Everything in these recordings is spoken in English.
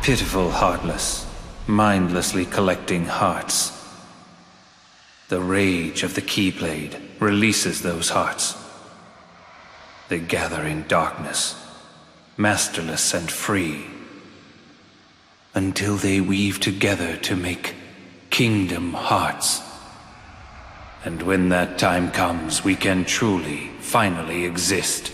Pitiful, heartless, mindlessly collecting hearts. The rage of the Keyblade releases those hearts. They gather in darkness, masterless and free, until they weave together to make kingdom hearts. And when that time comes, we can truly, finally exist.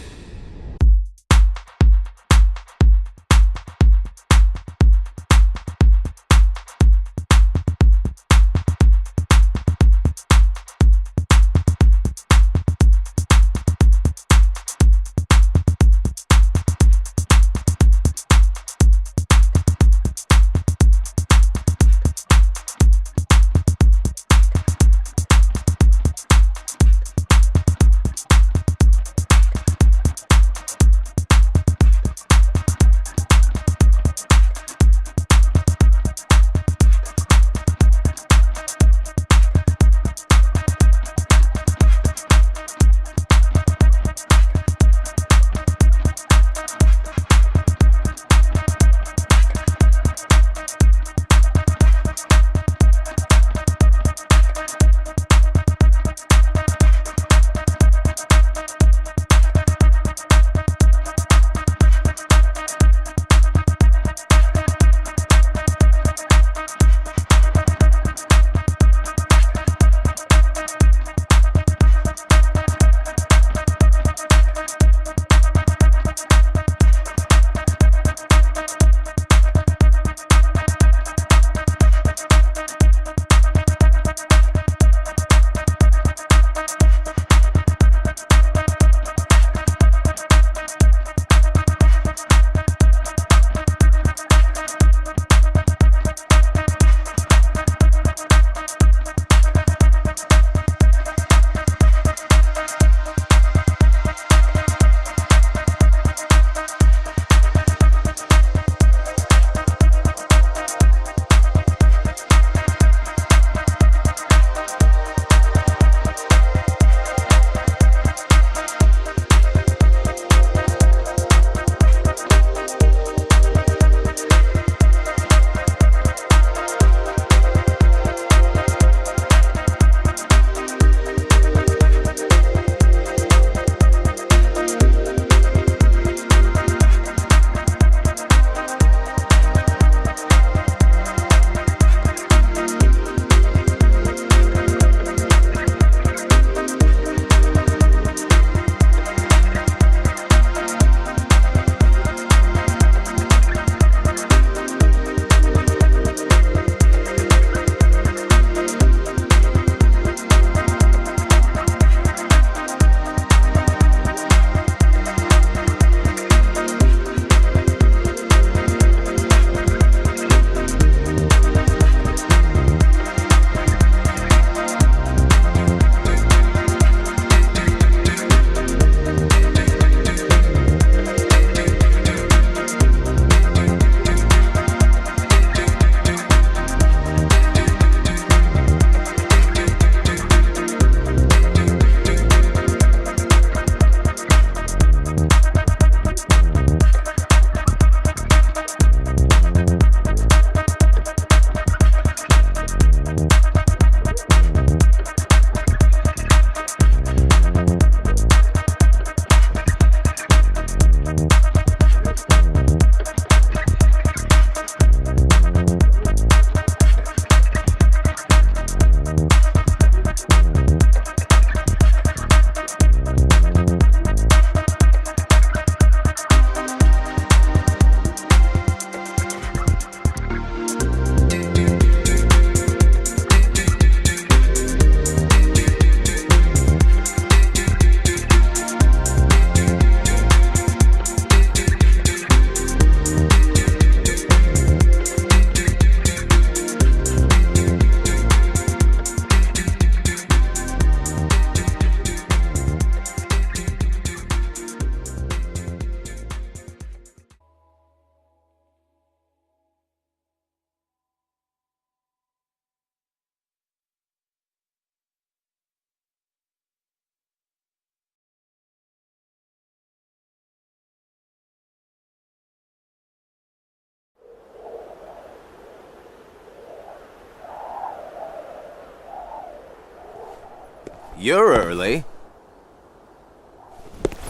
you're early.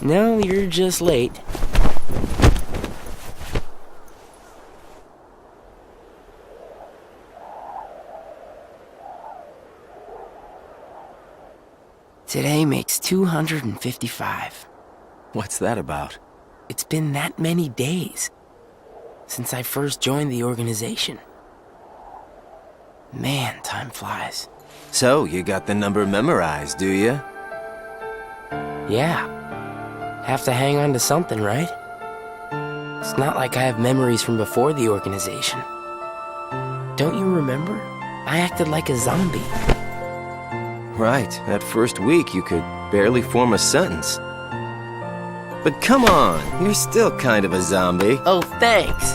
No, you're just late. Today makes 255. What's that about? It's been that many days since I first joined the organization. Man, time flies. So, you got the number memorized, do you? Yeah. Have to hang on to something, right? It's not like I have memories from before the organization. Don't you remember? I acted like a zombie. Right, that first week you could barely form a sentence. But come on, you're still kind of a zombie. Oh, thanks.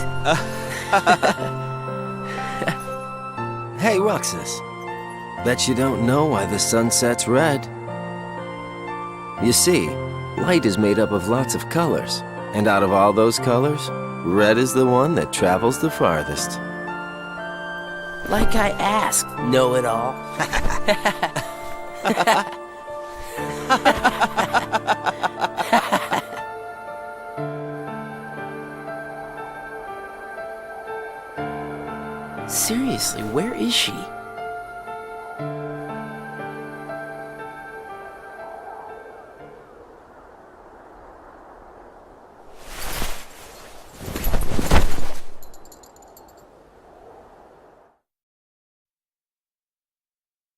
Hey, Roxas. Bet you don't know why the sun sets red. You see, light is made up of lots of colors. And out of all those colors, red is the one that travels the farthest. Like I asked, know-it-all. Seriously, where is she?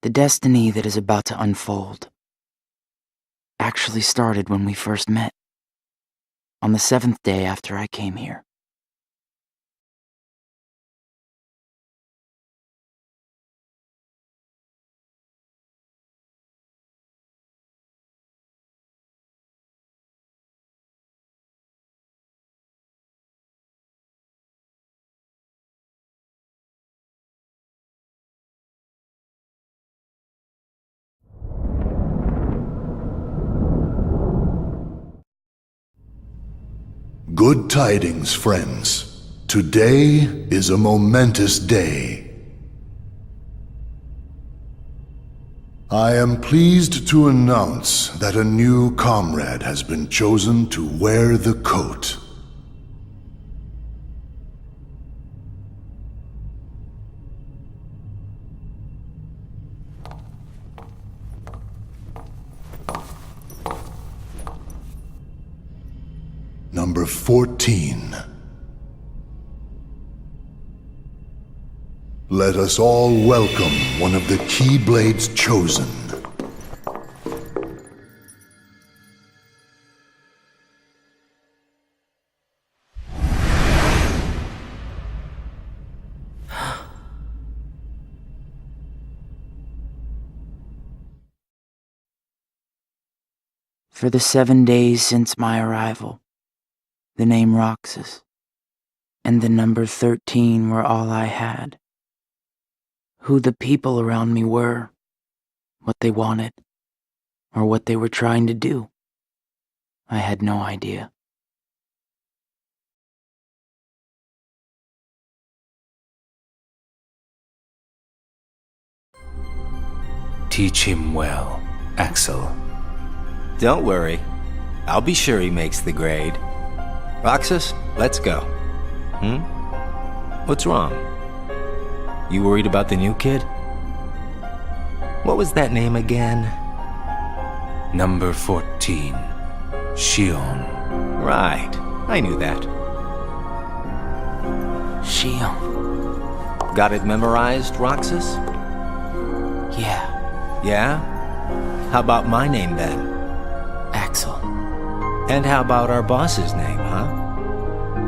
The destiny that is about to unfold actually started when we first met, on the 7th day after I came here. Good tidings, friends. Today is a momentous day. I am pleased to announce that a new comrade has been chosen to wear the coat. Number 14. Let us all welcome one of the Keyblades chosen. For the 7 days since my arrival, the name Roxas and the number 13 were all I had. Who the people around me were, what they wanted, or what they were trying to do, I had no idea. Teach him well, Axel. Don't worry. I'll be sure he makes the grade. Roxas, let's go. What's wrong? You worried about the new kid? What was that name again? Number 14, Shion. Right, I knew that. Shion. Got it memorized, Roxas? Yeah, Yeah? How about my name then? Axel. And how about our boss's name, huh?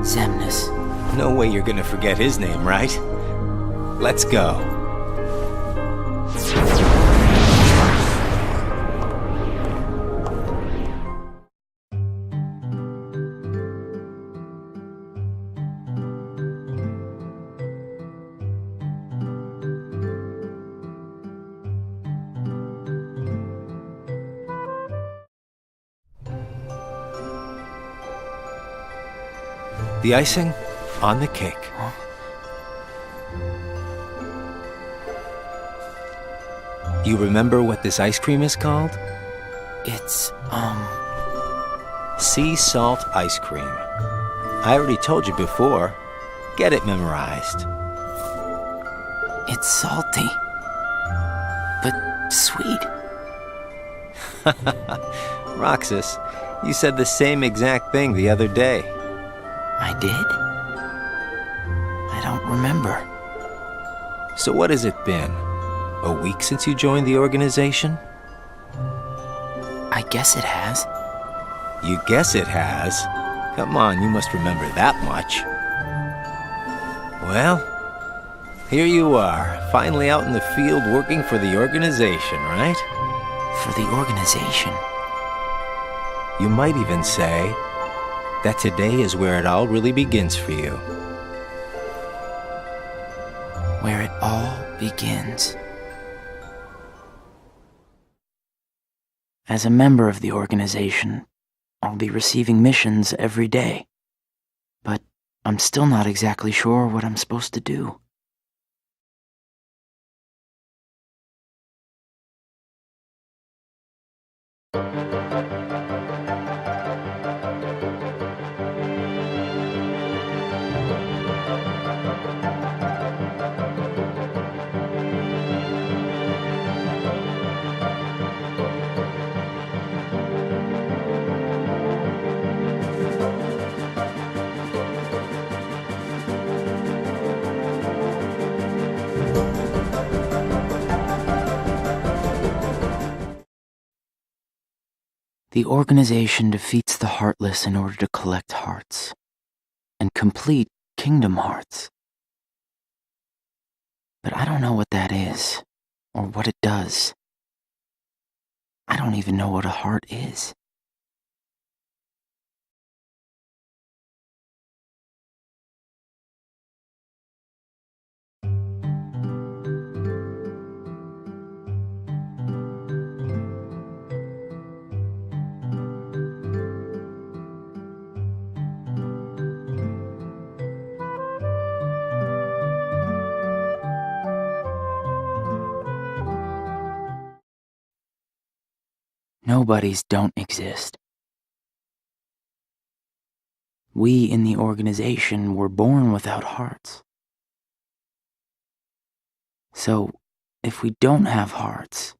Zemnis. No way you're gonna forget his name, right? Let's go. The icing on the cake. You remember what this ice cream is called? It's, Sea salt ice cream. I already told you before. Get it memorized. it's salty. But sweet. Roxas, you said the same exact thing the other day. I did? I don't remember. So what has it been? A week since you joined the organization? I guess it has. You guess it has? Come on, you must remember that much. Well, here you are, finally out in the field working for the organization, right? For the organization. You might even say that today is where it all really begins for you. Where it all begins. As a member of the organization, I'll be receiving missions every day. But I'm still not exactly sure what I'm supposed to do. The organization defeats the heartless in order to collect hearts and complete kingdom hearts. But I don't know what that is or what it does. I don't even know what a heart is. Nobodies don't exist. We in the organization were born without hearts. So, if we don't have hearts,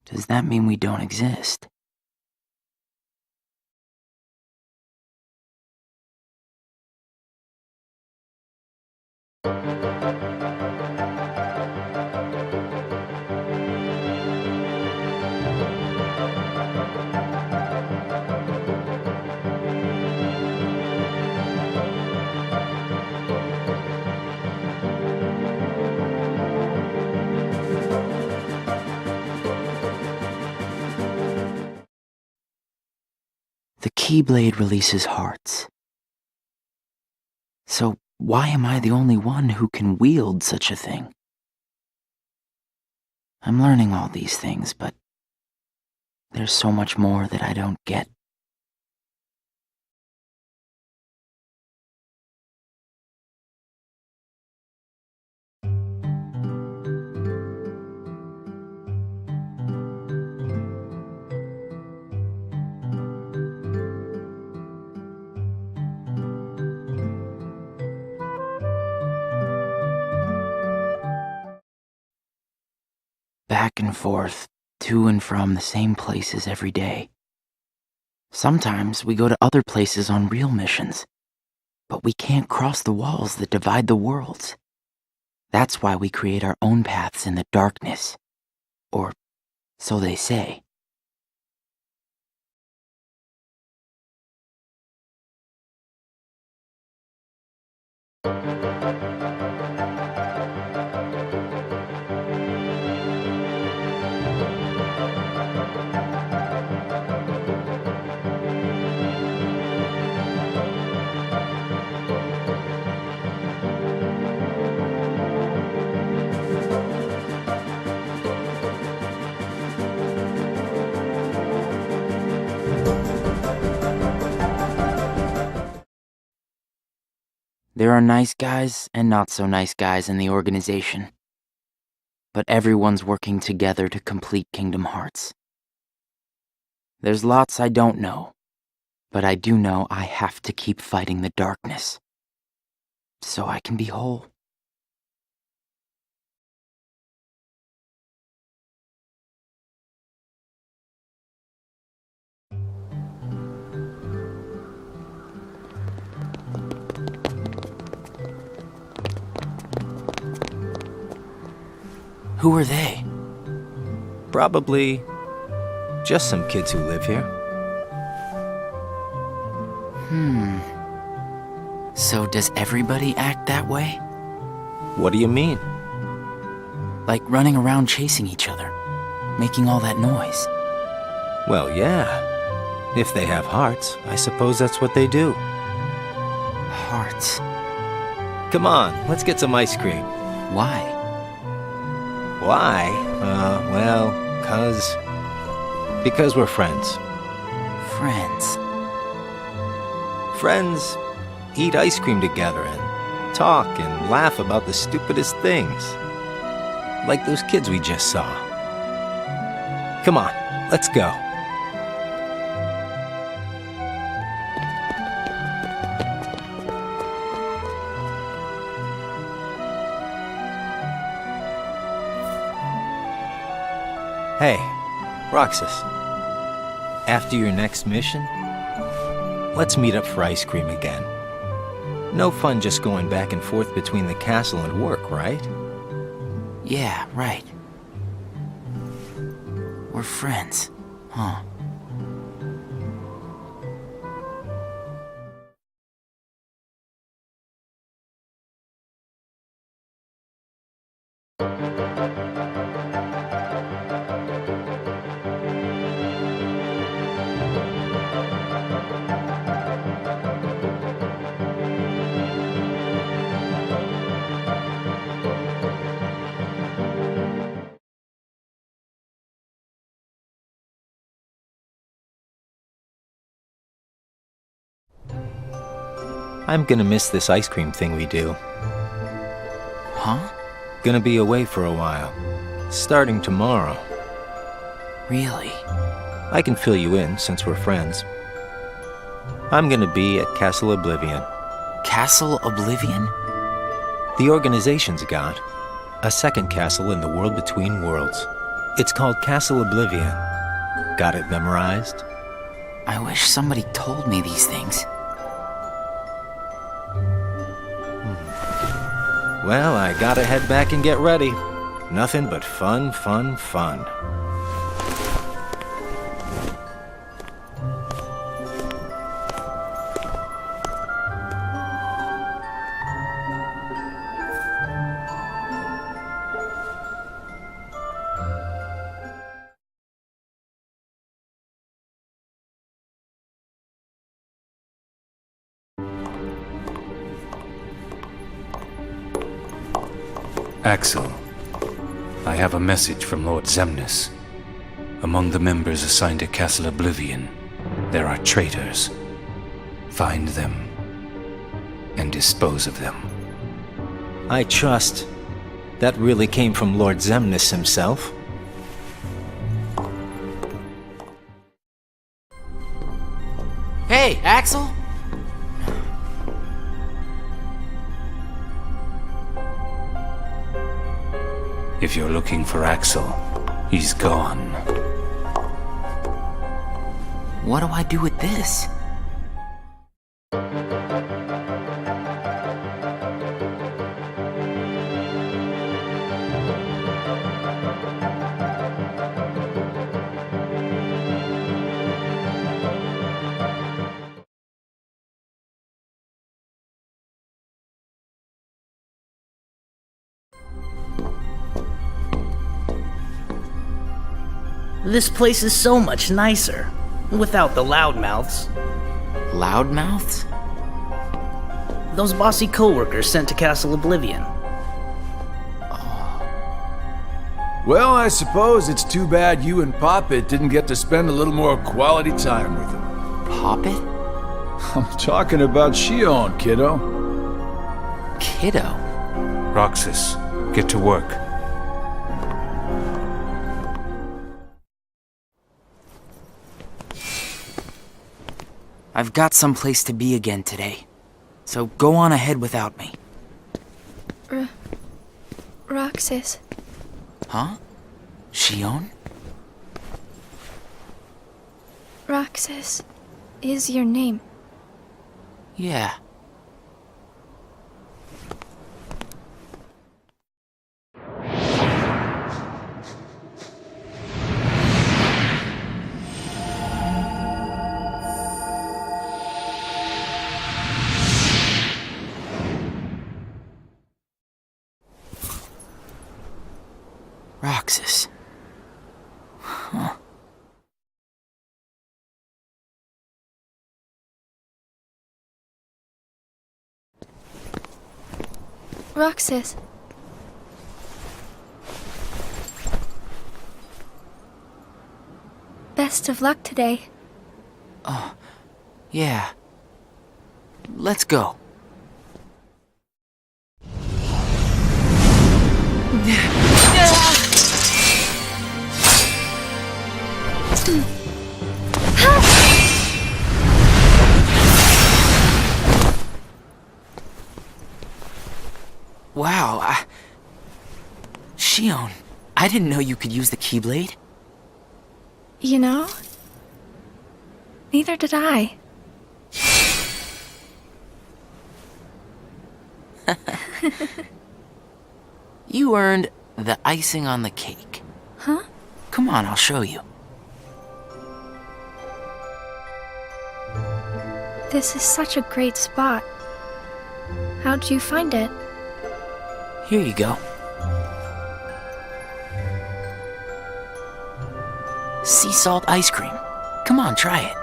does that mean we don't exist? The Keyblade releases hearts. So why am I the only one who can wield such a thing? I'm learning all these things, but there's so much more that I don't get. Back and forth, to and from the same places every day. Sometimes we go to other places on real missions, but we can't cross the walls that divide the worlds. That's why we create our own paths in the darkness. Or so they say. There are nice guys and not so nice guys in the organization. but everyone's working together to complete Kingdom Hearts. There's lots I don't know, but I do know I have to keep fighting the darkness, so I can be whole. Who are they? Probably just some kids who live here. So does everybody act that way? What do you mean? Like running around chasing each other, making all that noise? Well, yeah. If they have hearts, I suppose that's what they do. Hearts. Come on, let's get some ice cream. Why? Why? Well, because we're friends. Friends. Friends eat ice cream together and talk and laugh about the stupidest things. Like those kids we just saw. Come on, let's go. Hey, Roxas. After your next mission, let's meet up for ice cream again. No fun just going back and forth between the castle and work, right? Yeah, right. We're friends, huh? I'm gonna miss this ice cream thing we do. Huh? Gonna be away for a while. Starting tomorrow. Really? I can fill you in since we're friends. I'm gonna be at Castle Oblivion. Castle Oblivion? The organization's got a second castle in the world between worlds. It's called Castle Oblivion. Got it memorized? I wish somebody told me these things. Well, I gotta head back and get ready. Nothing but fun, fun, fun. Axel, I have a message from Lord Xemnas. Among the members assigned to Castle Oblivion, there are traitors. Find them and dispose of them. I trust that really came from Lord Xemnas himself. Hey, Axel? If you're looking for Axel, he's gone. What do I do with this? This place is so much nicer, without the loudmouths. Loudmouths? Those bossy coworkers sent to Castle Oblivion. Well, I suppose it's too bad you and Poppet didn't get to spend a little more quality time with him. Poppet? I'm talking about Shion, kiddo. Kiddo? Roxas, get to work. I've got someplace to be again today. So go on ahead without me. Roxas. Huh? Shion? Roxas is your name. Yeah. Roxas. Huh. Roxas. Best of luck today. Oh, yeah. Let's go. Wow, Shion, I didn't know you could use the Keyblade. You know? Neither did I. You earned the icing on the cake. Huh? Come on, I'll show you. This is such a great spot. How'd you find it? Here you go. Sea salt ice cream. Come on, try it.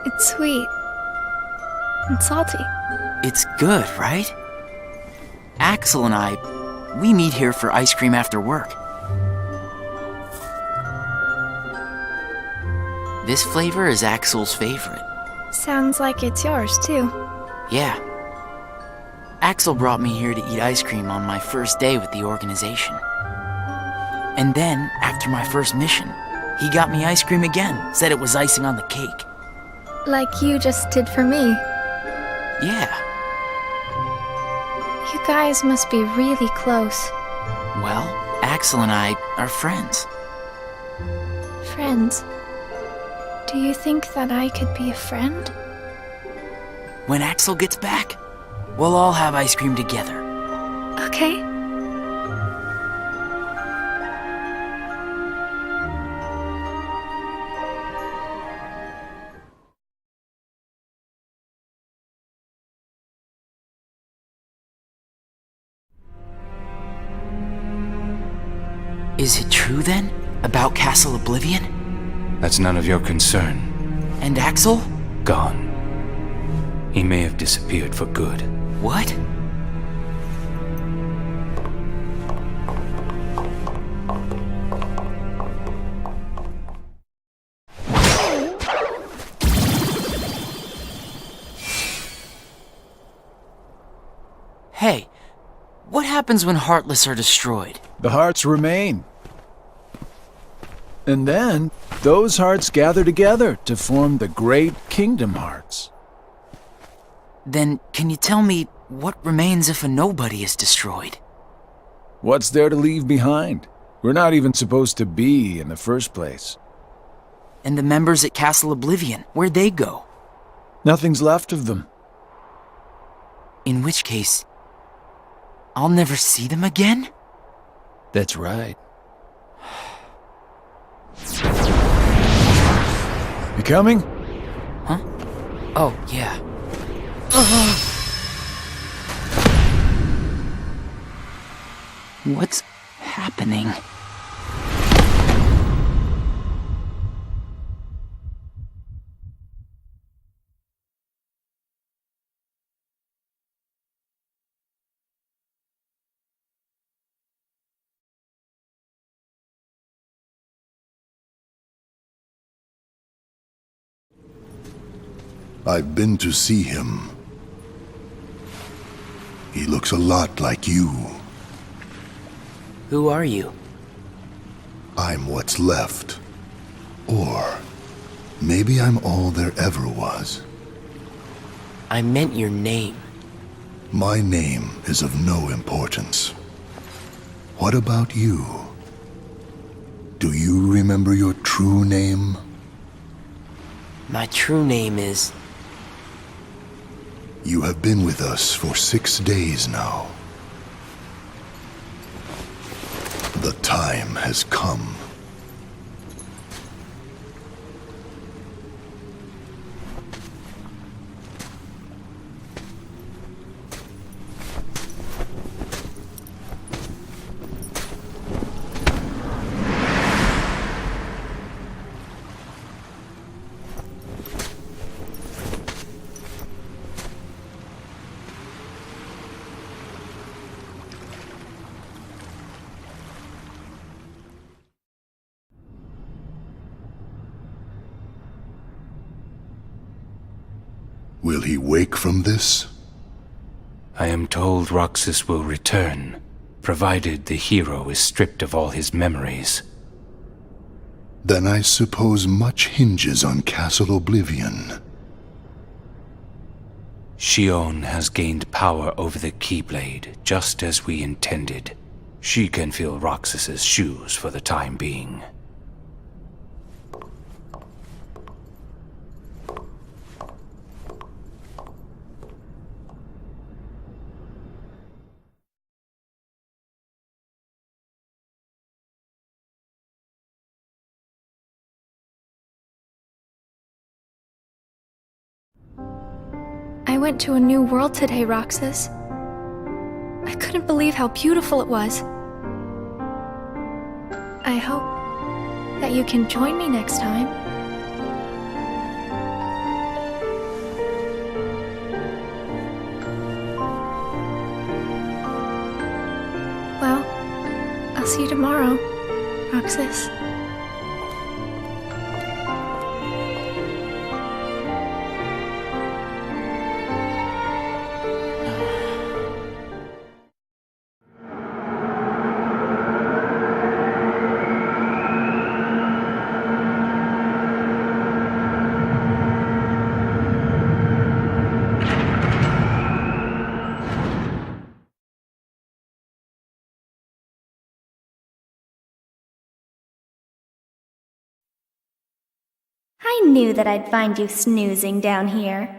It's sweet. And salty. It's good, right? Axel and I, we meet here for ice cream after work. This flavor is Axel's favorite. Sounds like it's yours, too. Yeah. Axel brought me here to eat ice cream on my first day with the organization. And then, after my first mission, he got me ice cream again, said it was icing on the cake. Like you just did for me. Yeah. You guys must be really close. Well, Axel and I are friends. Friends. Do you think that I could be a friend? When Axel gets back, we'll all have ice cream together. Okay. Is it true then, about Castle Oblivion? That's none of your concern. And Axel? Gone. He may have disappeared for good. What? Hey, what happens when Heartless are destroyed? The hearts remain. And then, those hearts gather together to form the great Kingdom Hearts. Then, can you tell me what remains if a nobody is destroyed? What's there to leave behind? We're not even supposed to be in the first place. And the members at Castle Oblivion, where'd they go? Nothing's left of them. In which case, I'll never see them again? That's right. You coming? Huh? Oh, yeah. What's happening? I've been to see him. He looks a lot like you. Who are you? I'm what's left. Or maybe I'm all there ever was. I meant your name. My name is of no importance. What about you? Do you remember your true name? My true name is... You have been with us for 6 days now. The time has come. Will he wake from this? I am told Roxas will return, provided the hero is stripped of all his memories. Then I suppose much hinges on Castle Oblivion. Shion has gained power over the Keyblade, just as we intended. She can fill Roxas's shoes for the time being. I went to a new world today, Roxas. I couldn't believe how beautiful it was. I hope that you can join me next time. Well, I'll see you tomorrow, Roxas. I knew that I'd find you snoozing down here.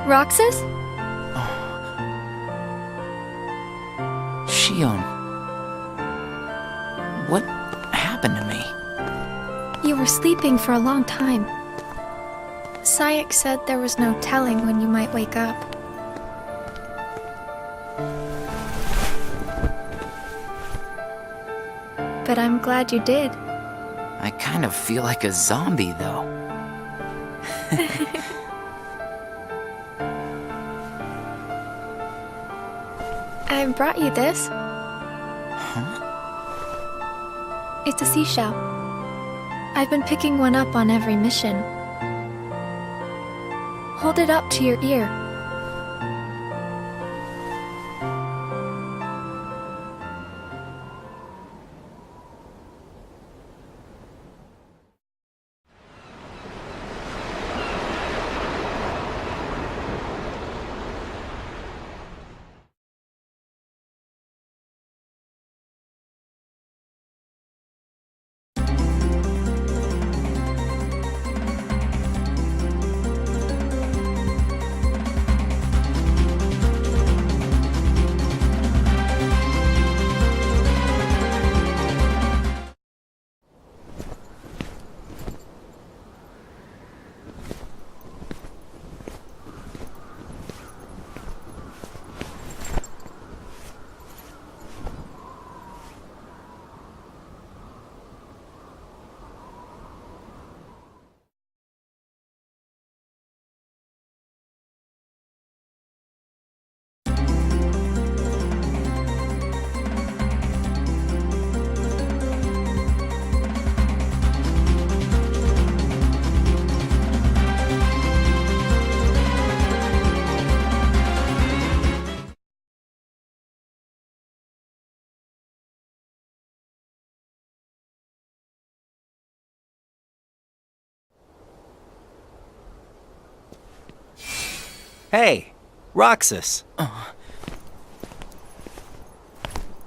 Roxas? Shion. What happened to me? You were sleeping for a long time. Sayek said there was no telling when you might wake up. But I'm glad you did. I kind of feel like a zombie, though. I brought you this. Huh? It's a seashell. I've been picking one up on every mission. Hold it up to your ear. Hey, Roxas.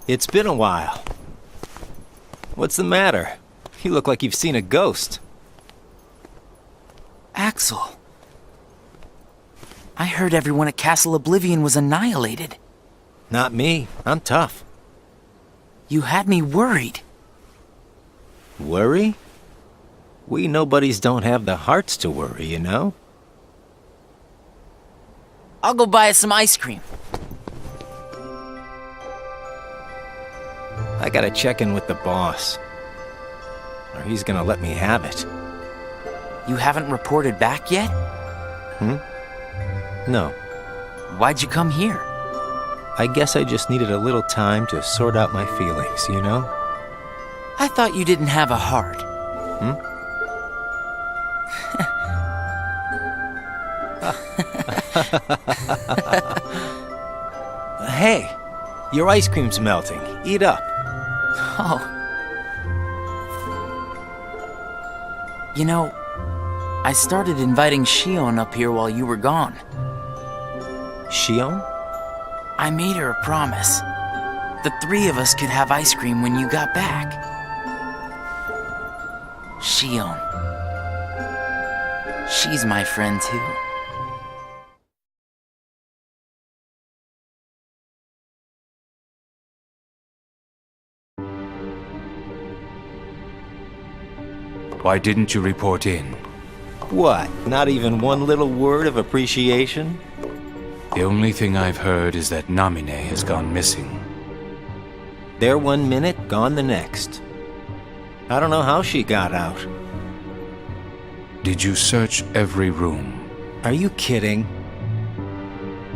It's been a while. What's the matter? You look like you've seen a ghost. Axel. I heard everyone at Castle Oblivion was annihilated. Not me. I'm tough. You had me worried. Worry? We nobodies don't have the hearts to worry, you know? I'll go buy us some ice cream. I gotta check in with the boss. Or he's gonna let me have it. You haven't reported back yet? No. Why'd you come here? I guess I just needed a little time to sort out my feelings, you know? I thought you didn't have a heart. Hey, your ice cream's melting. Eat up. Oh. You know, I started inviting Shion up here while you were gone. Shion? I made her a promise. The three of us could have ice cream when you got back. Shion. She's my friend too. Why didn't you report in? What? Not even one little word of appreciation? The only thing I've heard is that Namine has gone missing. There 1 minute, gone the next. I don't know how she got out. Did you search every room? Are you kidding?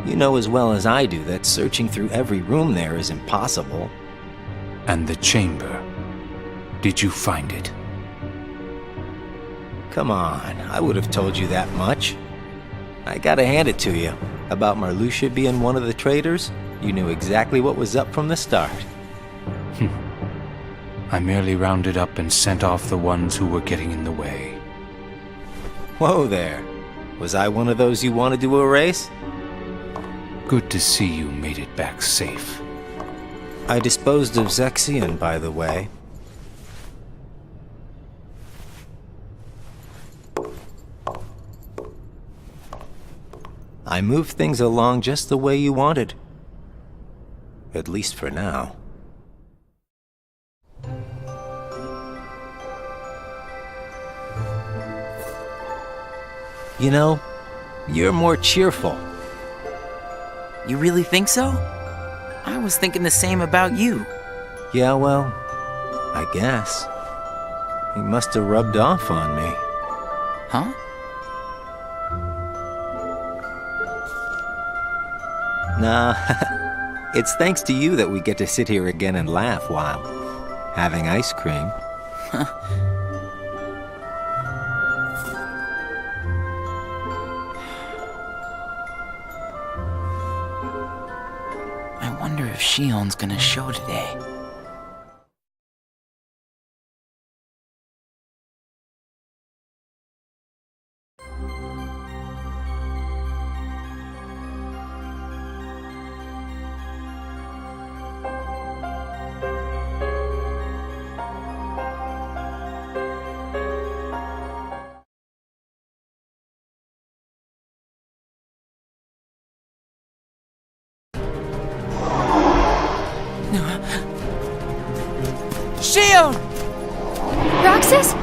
You know as well as I do that searching through every room there is impossible. And the chamber? Did you find it? Come on, I would have told you that much. I gotta hand it to you. About Marluxia being one of the traitors, you knew exactly what was up from the start. I merely rounded up and sent off the ones who were getting in the way. Whoa there. Was I one of those you wanted to erase? Good to see you made it back safe. I disposed of Zexion, by the way. I moved things along just the way you wanted. At least for now. You know, you're more cheerful. You really think so? I was thinking the same about you. Yeah, well, I guess. He must have rubbed off on me. Huh? Nah, it's thanks to you that we get to sit here again and laugh while having ice cream. I wonder if Shion's gonna show today. Shion! Roxas?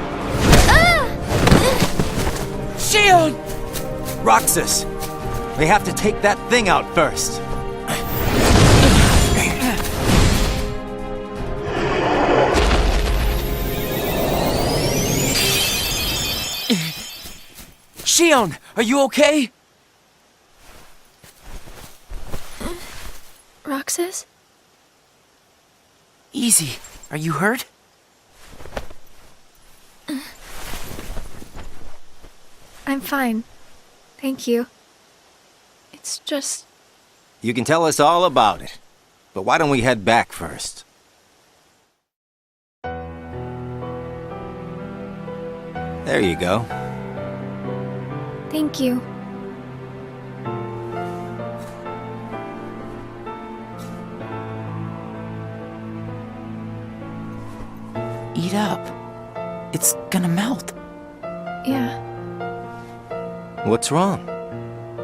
Shion! Roxas! We have to take that thing out first. Shion, are you okay? Roxas? Easy. Are you hurt? I'm fine. Thank you. It's just... You can tell us all about it. But why don't we head back first? There you go. Thank you. heat up. It's gonna melt. Yeah. What's wrong?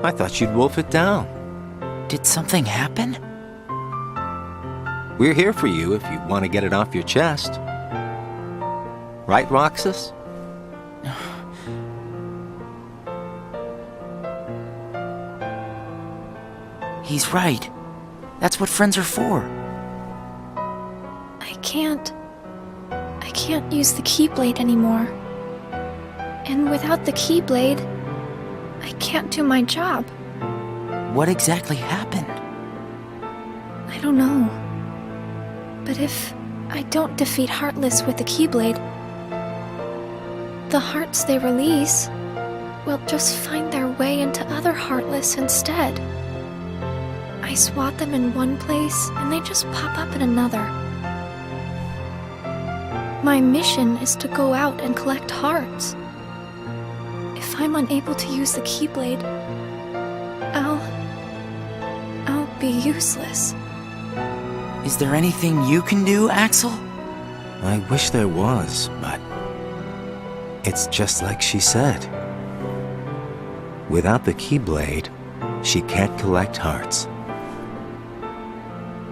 I thought you'd wolf it down. Did something happen? We're here for you if you want to get it off your chest. Right, Roxas? He's right. That's what friends are for. I can't use the Keyblade anymore. And without the Keyblade, I can't do my job. What exactly happened? I don't know. But if I don't defeat Heartless with the Keyblade, the hearts they release will just find their way into other Heartless instead. I swat them in one place and they just pop up in another. My mission is to go out and collect hearts. If I'm unable to use the Keyblade, I'll be useless. Is there anything you can do, Axel? I wish there was, but it's just like she said. Without the Keyblade, she can't collect hearts.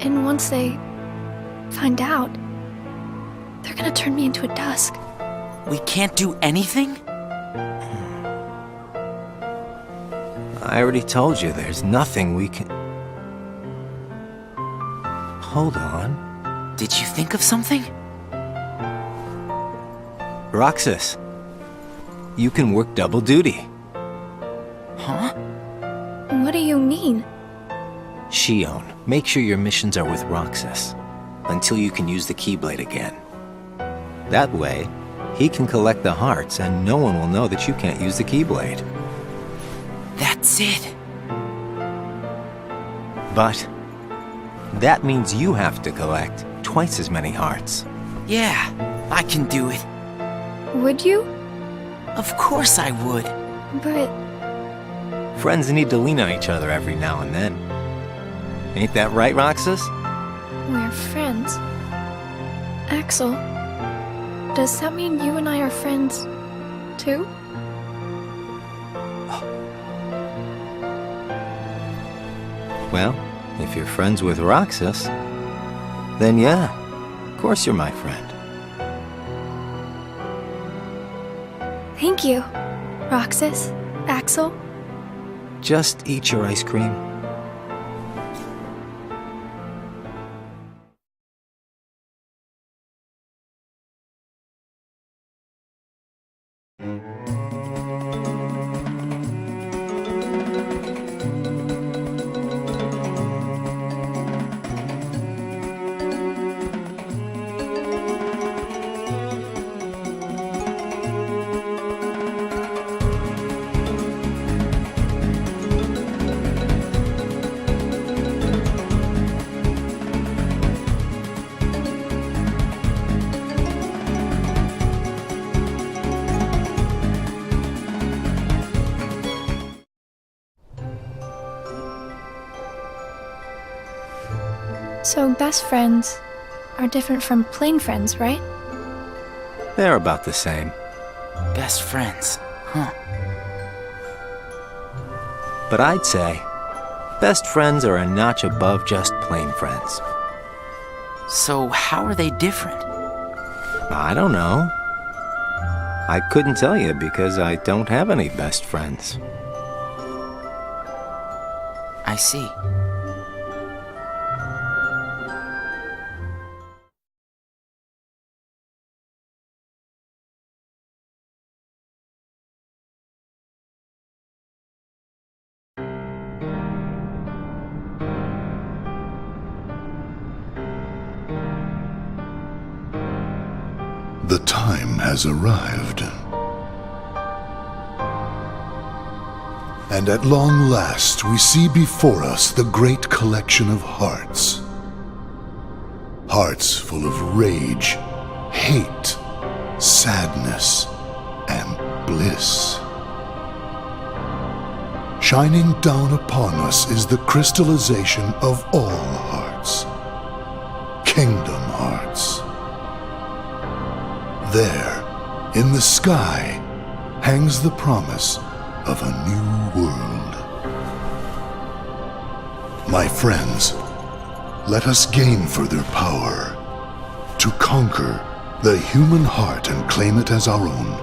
And once they find out, they're gonna turn me into a dusk. We can't do anything? I already told you there's nothing we can... Hold on. Did you think of something? Roxas, you can work double duty. Huh? What do you mean? Shion, make sure your missions are with Roxas until you can use the Keyblade again. That way, he can collect the hearts and no one will know that you can't use the Keyblade. That's it. But that means you have to collect twice as many hearts. Yeah, I can do it. Would you? Of course I would. But Friends need to lean on each other every now and then. Ain't that right, Roxas? we're friends. Axel, does that mean you and I are friends, too? Well, if you're friends with Roxas, then yeah, of course you're my friend. Thank you, Roxas, Axel. Just eat your ice cream. So best friends are different from plain friends, right? They're about the same. Best friends, huh? But I'd say best friends are a notch above just plain friends. So how are they different? I don't know. I couldn't tell you because I don't have any best friends. I see. The time has arrived. And at long last we see before us the great collection of hearts. Hearts full of rage, hate, sadness, and bliss. Shining down upon us is the crystallization of all hearts. Kingdom hearts. There, in the sky, hangs the promise of a new world. My friends, let us gain further power to conquer the human heart and claim it as our own.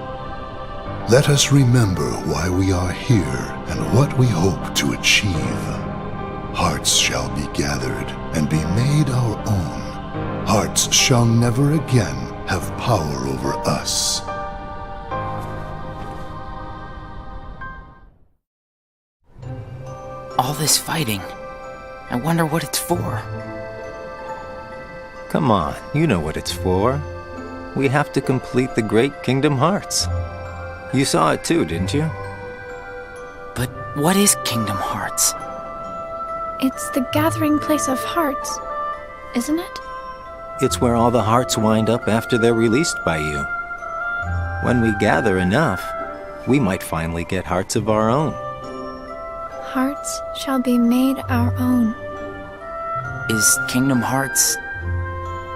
Let us remember why we are here and what we hope to achieve. Hearts shall be gathered and be made our own. Hearts shall never again have power over us. All this fighting. I wonder what it's for. Come on, you know what it's for. We have to complete the Great Kingdom Hearts. You saw it too, didn't you? But what is Kingdom Hearts? It's the gathering place of hearts, isn't it? It's where all the hearts wind up after they're released by you. When we gather enough, we might finally get hearts of our own. Hearts shall be made our own. Is Kingdom Hearts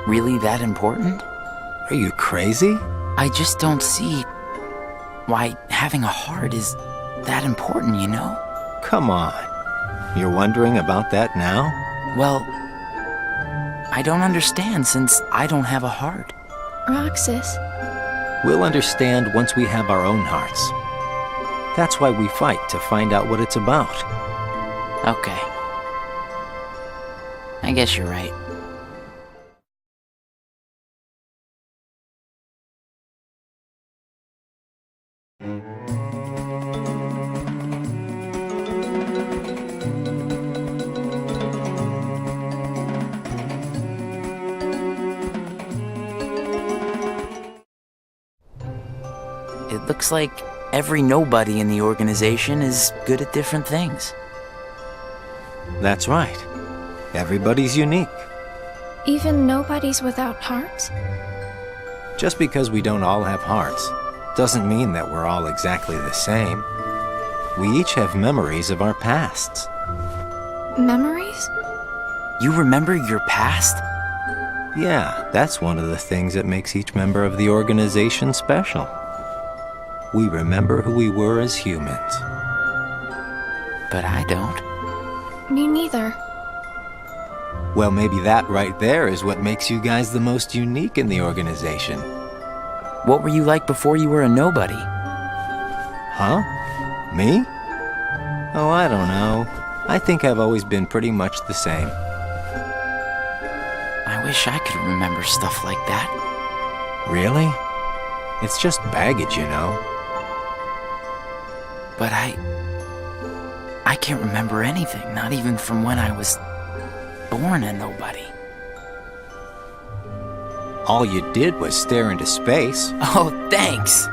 really that important? Are you crazy? I just don't see why having a heart is that important, you know? Come on. You're wondering about that now? Well, I don't understand since I don't have a heart. Roxas, We'll understand once we have our own hearts. That's why we fight, to find out what it's about. Okay. I guess you're right. It looks like every nobody in the organization is good at different things. That's right. Everybody's unique. even nobodies without hearts? Just because we don't all have hearts doesn't mean that we're all exactly the same. We each have memories of our pasts. Memories? You remember your past? Yeah, that's one of the things that makes each member of the organization special. We remember who we were as humans. But I don't. Me neither. Well, maybe that right there is what makes you guys the most unique in the organization. What were you like before you were a nobody? Huh? Me? Oh, I don't know. I think I've always been pretty much the same. I wish I could remember stuff like that. Really? It's just baggage, you know. But I can't remember anything, not even from when I was born a nobody. All you did was stare into space. Oh, thanks!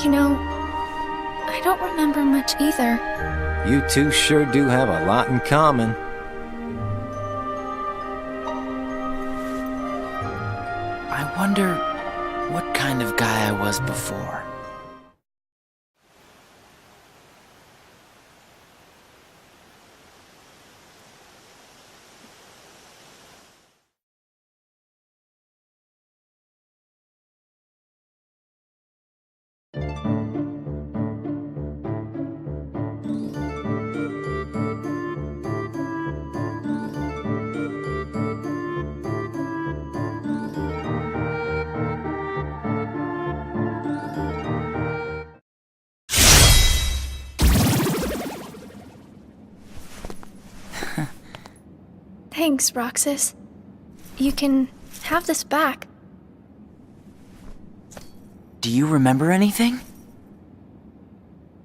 You know, I don't remember much either. You two sure do have a lot in common. I wonder what kind of guy I was before. Thanks, Roxas. You can have this back. Do you remember anything?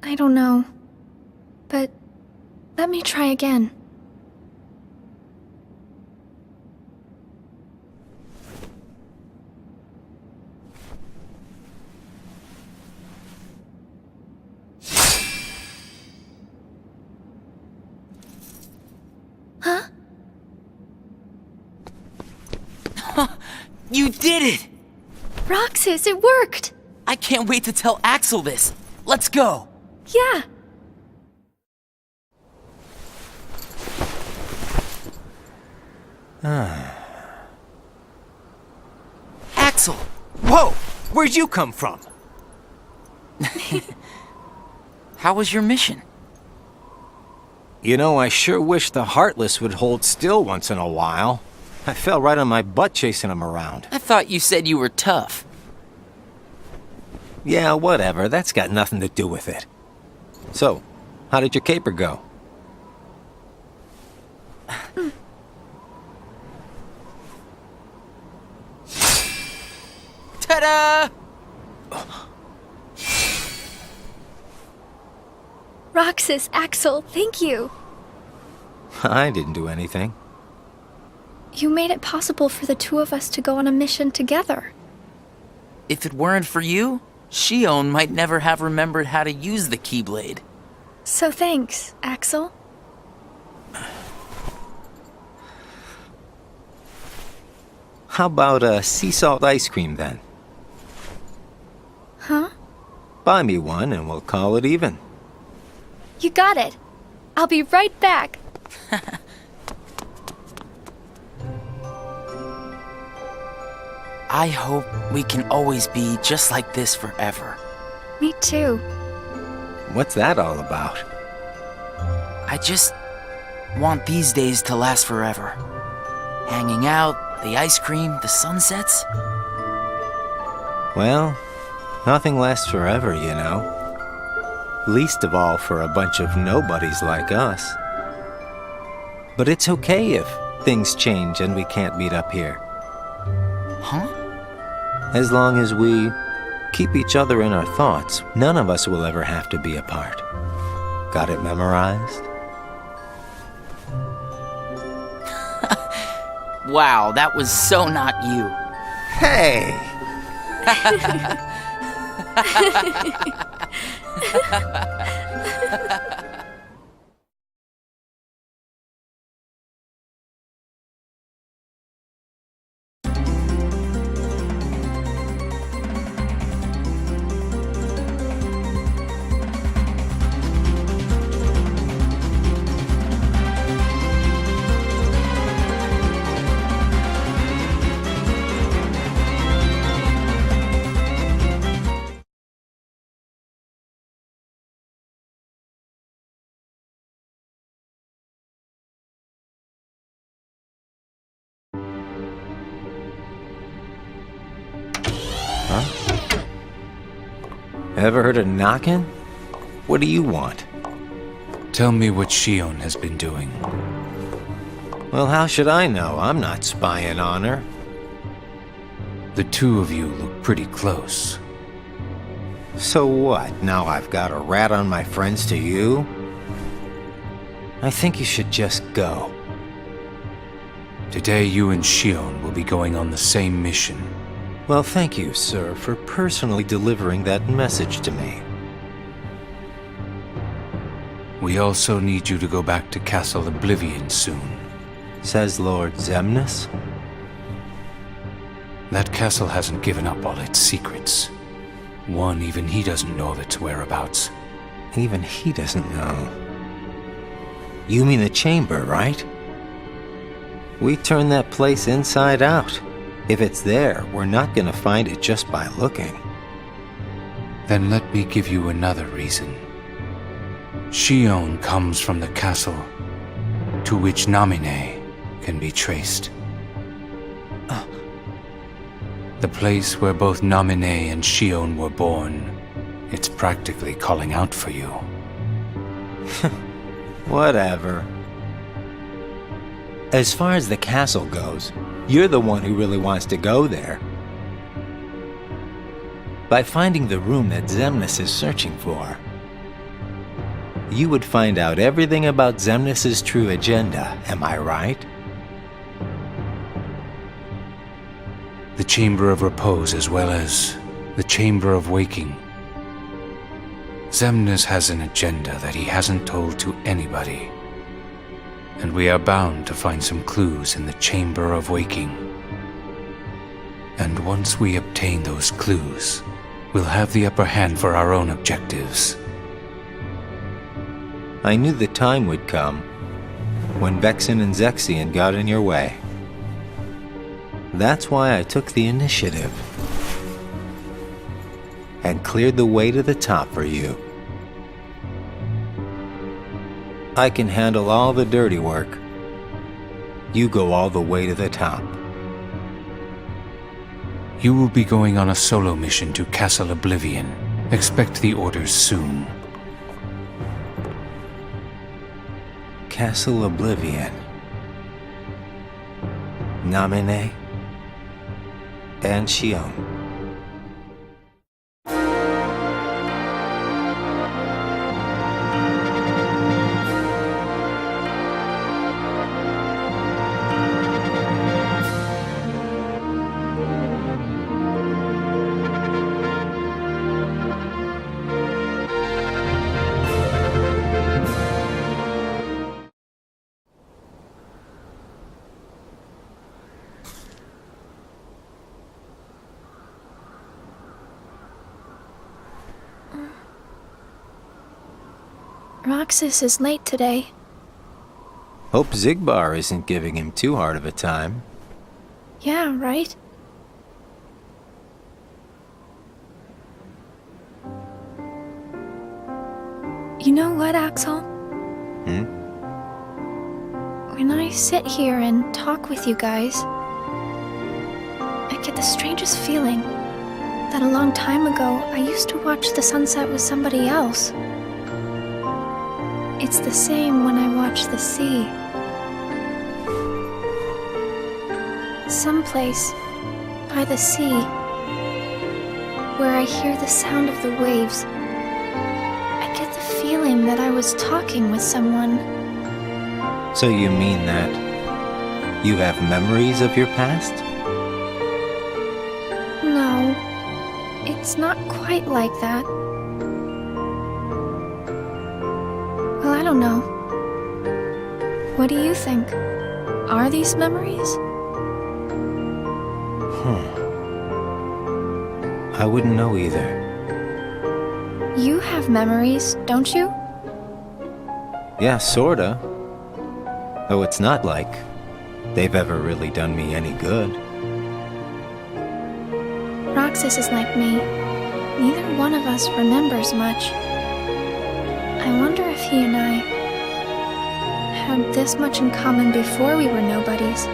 I don't know. But let me try again. Huh? You did it! Roxas, it worked! I can't wait to tell Axel this. Let's go! Yeah! Axel! Whoa! Where'd you come from? How was your mission? You know, I sure wish the Heartless would hold still once in a while. I fell right on my butt chasing them around. I thought you said you were tough. Yeah, whatever. That's got nothing to do with it. So, how did your caper go? Ta-da! Roxas, Axel, thank you. I didn't do anything. You made it possible for the two of us to go on a mission together. If it weren't for you, Shion might never have remembered how to use the Keyblade. So thanks, Axel. How about sea salt ice cream then? Huh? Buy me one and we'll call it even. You got it. I'll be right back. I hope we can always be just like this forever. Me too. What's that all about? I just want these days to last forever. Hanging out, the ice cream, the sunsets. Well, nothing lasts forever, you know. Least of all for a bunch of nobodies like us. But it's okay if things change and we can't meet up here. Huh? As long as we keep each other in our thoughts, none of us will ever have to be apart. Got it memorized? Wow, that was so not you. Hey! Ever heard of knocking? What do you want? Tell me what Shion has been doing. Well, how should I know? I'm not spying on her. The two of you look pretty close. So what? Now I've got a rat on my friends to you? I think you should just go. Today you and Shion will be going on the same mission. Well, thank you, sir, for personally delivering that message to me. We also need you to go back to Castle Oblivion soon. Says Lord Zemnis? That castle hasn't given up all its secrets. One, even he doesn't know of its whereabouts. Even he doesn't know. You mean the chamber, right? We turned that place inside out. If it's there, we're not gonna find it just by looking. Then let me give you another reason. Shion comes from the castle to which Namine can be traced. The place where both Namine and Shion were born. It's practically calling out for you. Whatever. As far as the castle goes, you're the one who really wants to go there. By finding the room that Zemnis is searching for, you would find out everything about Zemnis's true agenda, am I right? The Chamber of Repose as well as the Chamber of Waking. Zemnis has an agenda that he hasn't told to anybody. And we are bound to find some clues in the Chamber of Waking. And once we obtain those clues, we'll have the upper hand for our own objectives. I knew the time would come when Vexen and Zexion got in your way. That's why I took the initiative. and cleared the way to the top for you. I can handle all the dirty work. You go all the way to the top. You will be going on a solo mission to Castle Oblivion. Expect the orders soon. Castle Oblivion. Namine and Shion. Roxas is late today. Hope Zigbar isn't giving him too hard of a time. Yeah, right? You know what, Axel? When I sit here and talk with you guys, I get the strangest feeling that a long time ago I used to watch the sunset with somebody else. It's the same when I watch the sea. Someplace by the sea, where I hear the sound of the waves, I get the feeling that I was talking with someone. So you mean that you have memories of your past? No, it's not quite like that. Well, I don't know. What do you think? Are these memories? I wouldn't know either. You have memories, don't you? Yeah, sorta. Though it's not like they've ever really done me any good. Roxas is like me. Neither one of us remembers much. I wonder if he and I had this much in common before we were nobodies.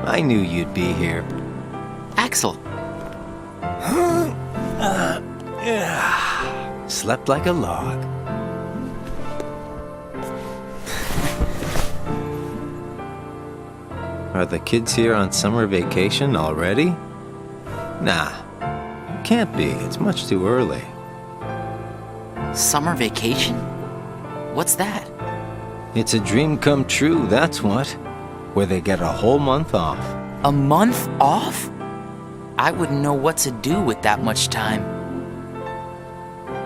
I knew you'd be here. Axel, Slept like a log. Are the kids here on summer vacation already? Nah, can't be. It's much too early. summer vacation? What's that? It's a dream come true, that's what. Where they get a whole month off. A month off? I wouldn't know what to do with that much time.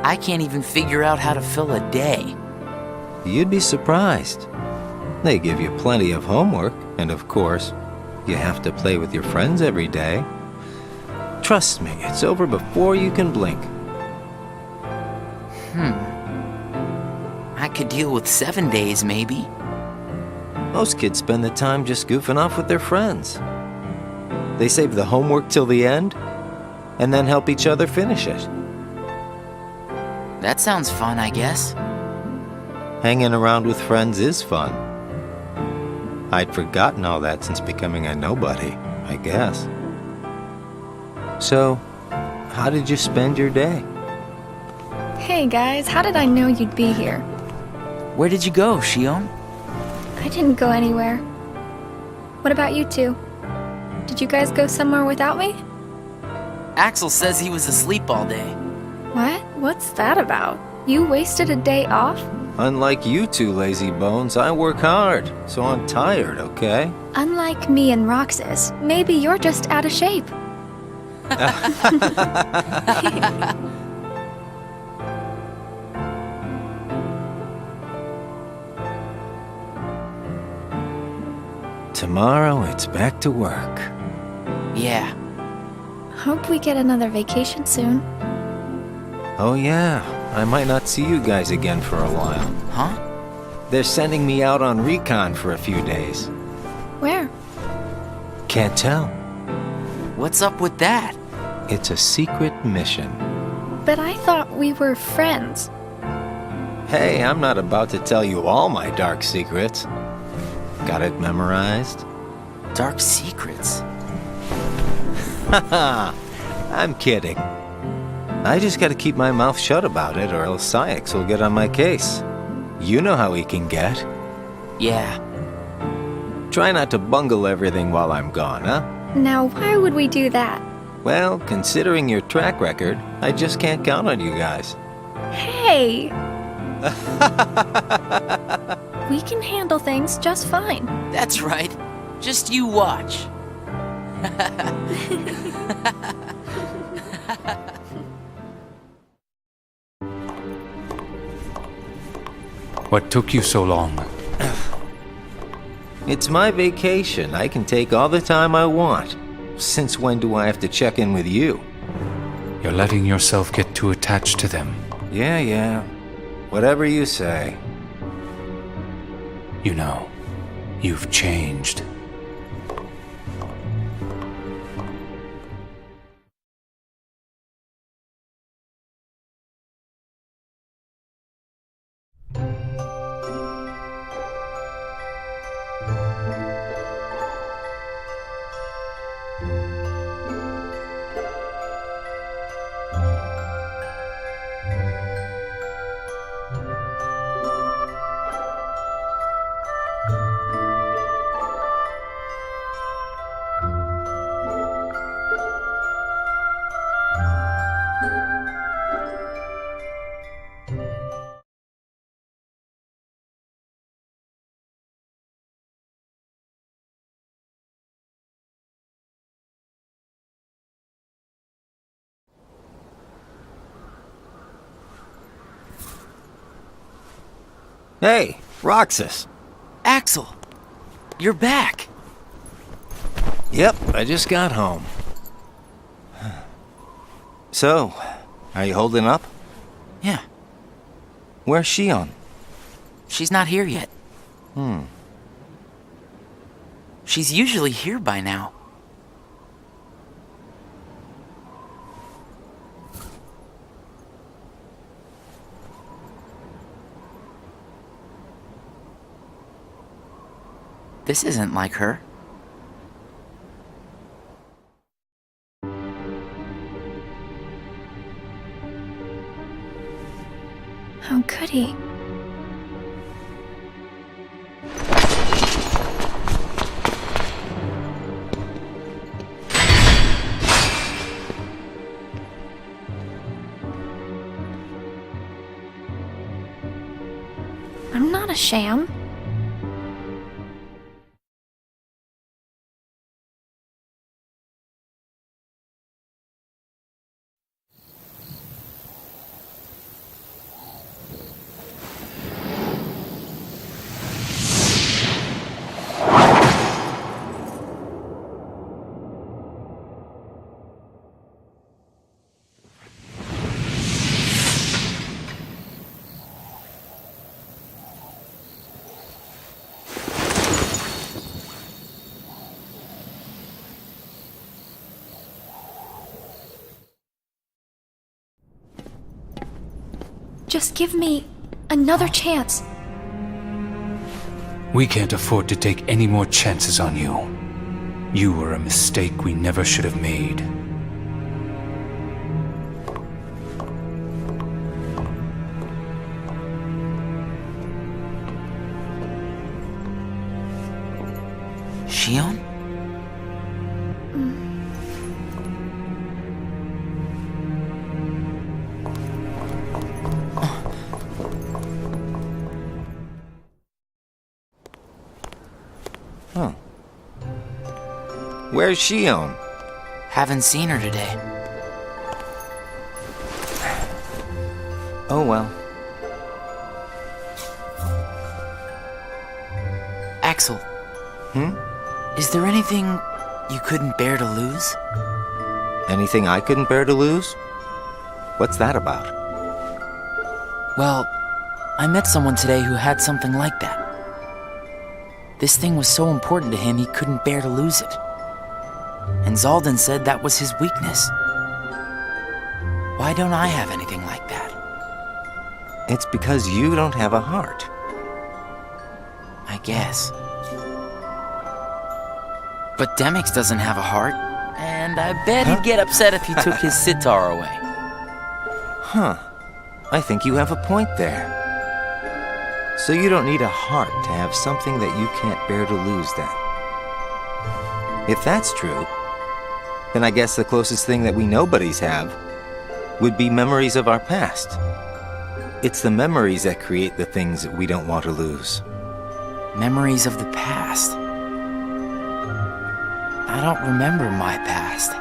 I can't even figure out how to fill a day. You'd be surprised. They give you plenty of homework, and of course, you have to play with your friends every day. Trust me, it's over before you can blink. I could deal with 7 days, maybe. Most kids spend the time just goofing off with their friends. They save the homework till the end, and then help each other finish it. That sounds fun, I guess. Hanging around with friends is fun. I'd forgotten all that since becoming a nobody, I guess. So, how did you spend your day? Hey guys, how did I know you'd be here? Where did you go, Shion? I didn't go anywhere. What about you two? Did you guys go somewhere without me? Axel says he was asleep all day. What? What's that about? You wasted a day off? Unlike you two lazy bones, I work hard, so I'm tired, okay? Unlike me and Roxas, maybe you're just out of shape. Tomorrow, it's back to work. Yeah. Hope we get another vacation soon. Oh yeah, I might not see you guys again for a while. Huh? They're sending me out on recon for a few days. Where? Can't tell. What's up with that? It's a secret mission. But I thought we were friends. Hey, I'm not about to tell you all my dark secrets. Got it memorized? Dark secrets. Haha, I'm kidding. I just gotta keep my mouth shut about it, or else Sykes will get on my case. You know how he can get. Yeah. Try not to bungle everything while I'm gone, huh? Now, why would we do that? Well, considering your track record, I just can't count on you guys. Hey! We can handle things just fine. That's right. Just you watch. What took you so long? It's my vacation. I can take all the time I want. Since when do I have to check in with you? You're letting yourself get too attached to them. Yeah. Whatever you say. You know, you've changed. Hey, Roxas. Axel, you're back. Yep, I just got home. So, are you holding up? Yeah, Where's Shion? she's not here yet. She's usually here by now. This isn't like her. How could he? I'm not a sham. Just give me another chance. We can't afford to take any more chances on you. You were a mistake we never should have made. Shion? Huh. Where's Shion? Haven't seen her today. Oh well. Axel. Is there anything you couldn't bear to lose? Anything I couldn't bear to lose? What's that about? Well, I met someone today who had something like that. This thing was so important to him he couldn't bear to lose it. And Zaldan said that was his weakness. Why don't I have anything like that? It's because you don't have a heart. I guess. But Demix doesn't have a heart, and I bet he'd get upset if you took his sitar away. Huh. I think you have a point there. So you don't need a heart to have something that you can't bear to lose, then. If that's true, then I guess the closest thing that we nobodies have would be memories of our past. It's the memories that create the things that we don't want to lose. Memories of the past. I don't remember my past.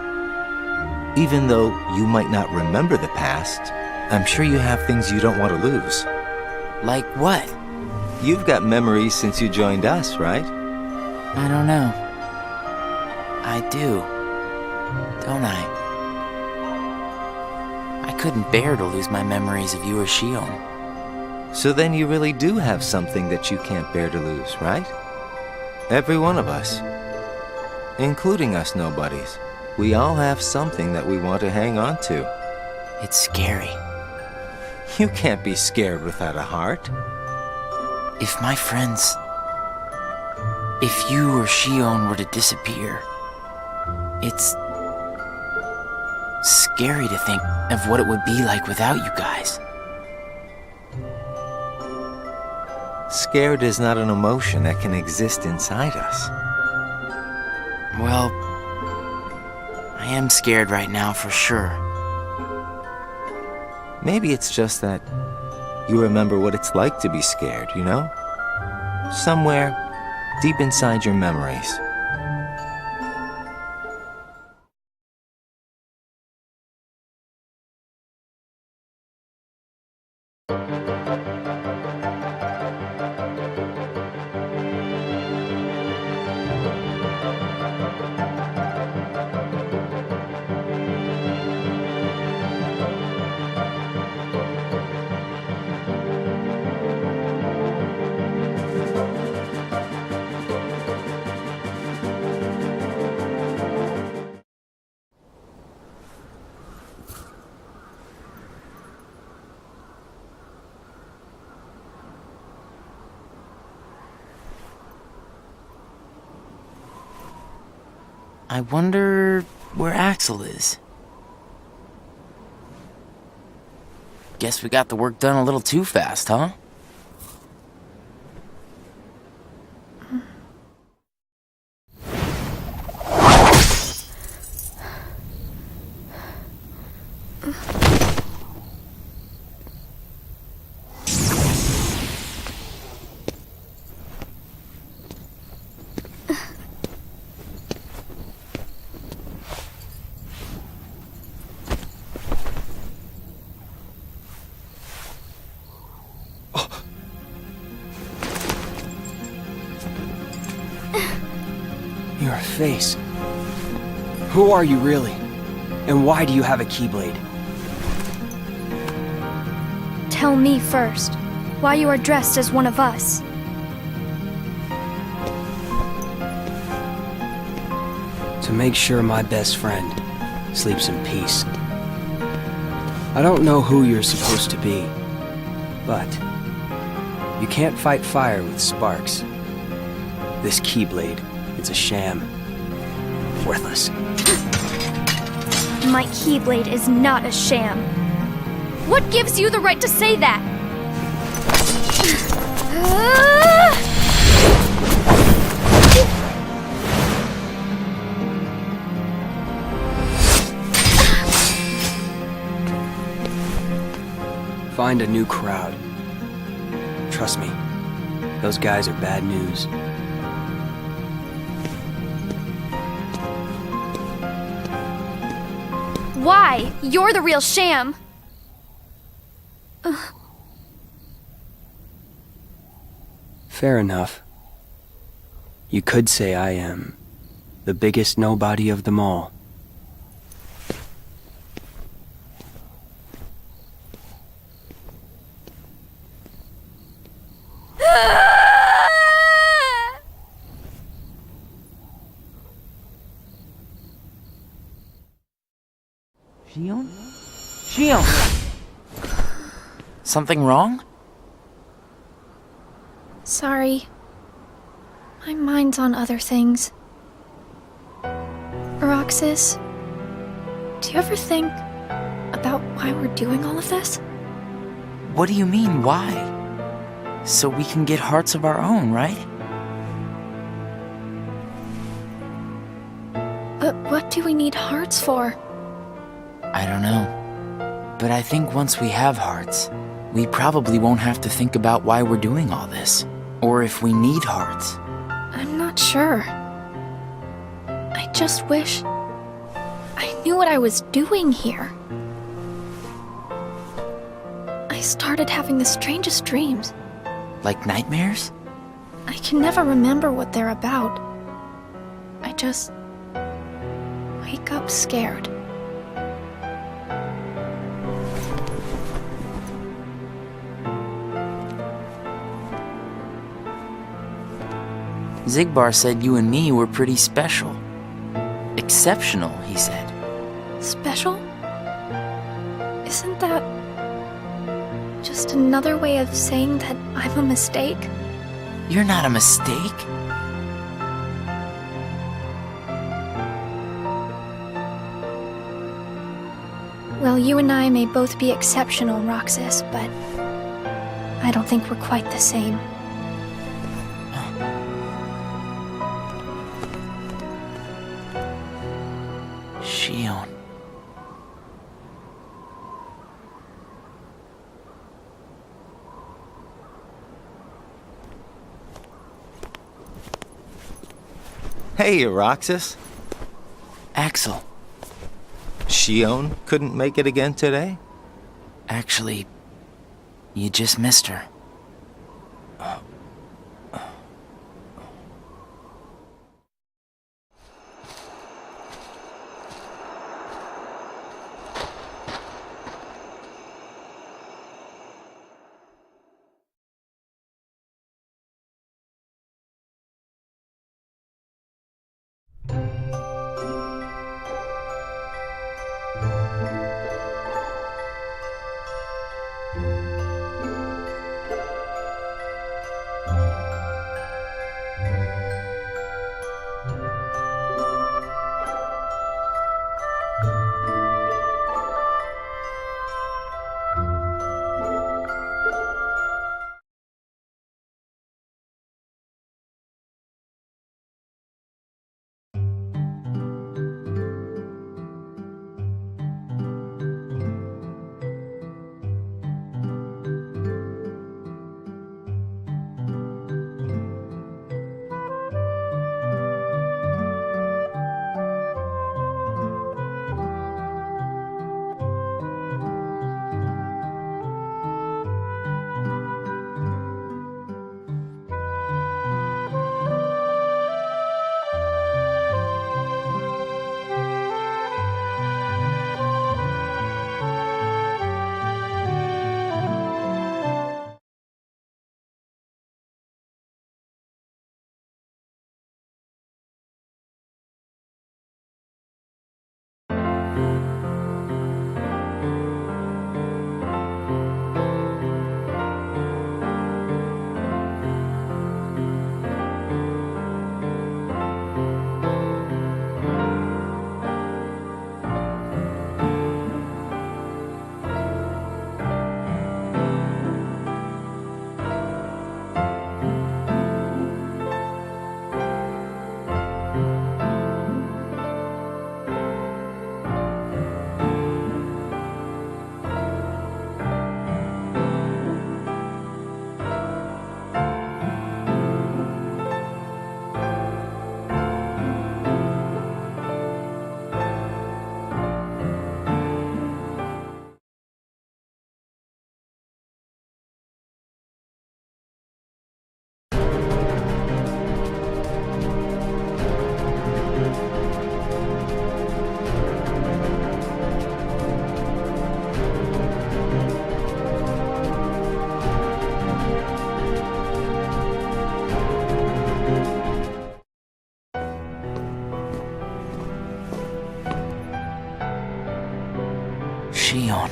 Even though you might not remember the past, I'm sure you have things you don't want to lose. Like what? You've got memories since you joined us, right? I don't know. I do, don't I? I couldn't bear to lose my memories of you or Shion. So then you really do have something that you can't bear to lose, right? Every one of us. Including us nobodies. We all have something that we want to hang on to. It's scary. You can't be scared without a heart. If my friends... If you or Shion were to disappear, it's scary to think of what it would be like without you guys. Scared is not an emotion that can exist inside us. Well, I am scared right now for sure. Maybe it's just that you remember what it's like to be scared, you know? Somewhere deep inside your memories. I wonder where Axel is. Guess we got the work done a little too fast, huh? Your face. Who are you really? And why do you have a Keyblade? Tell me first, why you are dressed as one of us. To make sure my best friend sleeps in peace. I don't know who you're supposed to be, but you can't fight fire with sparks. This Keyblade, it's a sham. Worthless. My Keyblade is not a sham. What gives you the right to say that? find a new crowd. Trust me, those guys are bad news. Why? You're the real sham. Fair enough. You could say I am the biggest nobody of them all. Shion? Shion! Something wrong? Sorry. My mind's on other things. Roxas, do you ever think about why we're doing all of this? What do you mean, why? So we can get hearts of our own, right? But what do we need hearts for? I don't know. But I think once we have hearts, we probably won't have to think about why we're doing all this. Or if we need hearts. I'm not sure. I just wish I knew what I was doing here. I started having the strangest dreams. Like nightmares? I can never remember what they're about. I just wake up scared. Zigbar said you and me were pretty special. Exceptional, he said. Special? Isn't that just another way of saying that I'm a mistake? You're not a mistake. Well, you and I may both be exceptional, Roxas, but I don't think we're quite the same. Shion. Hey, Roxas. Axel. Shion couldn't make it again today? Actually, you just missed her. Shion.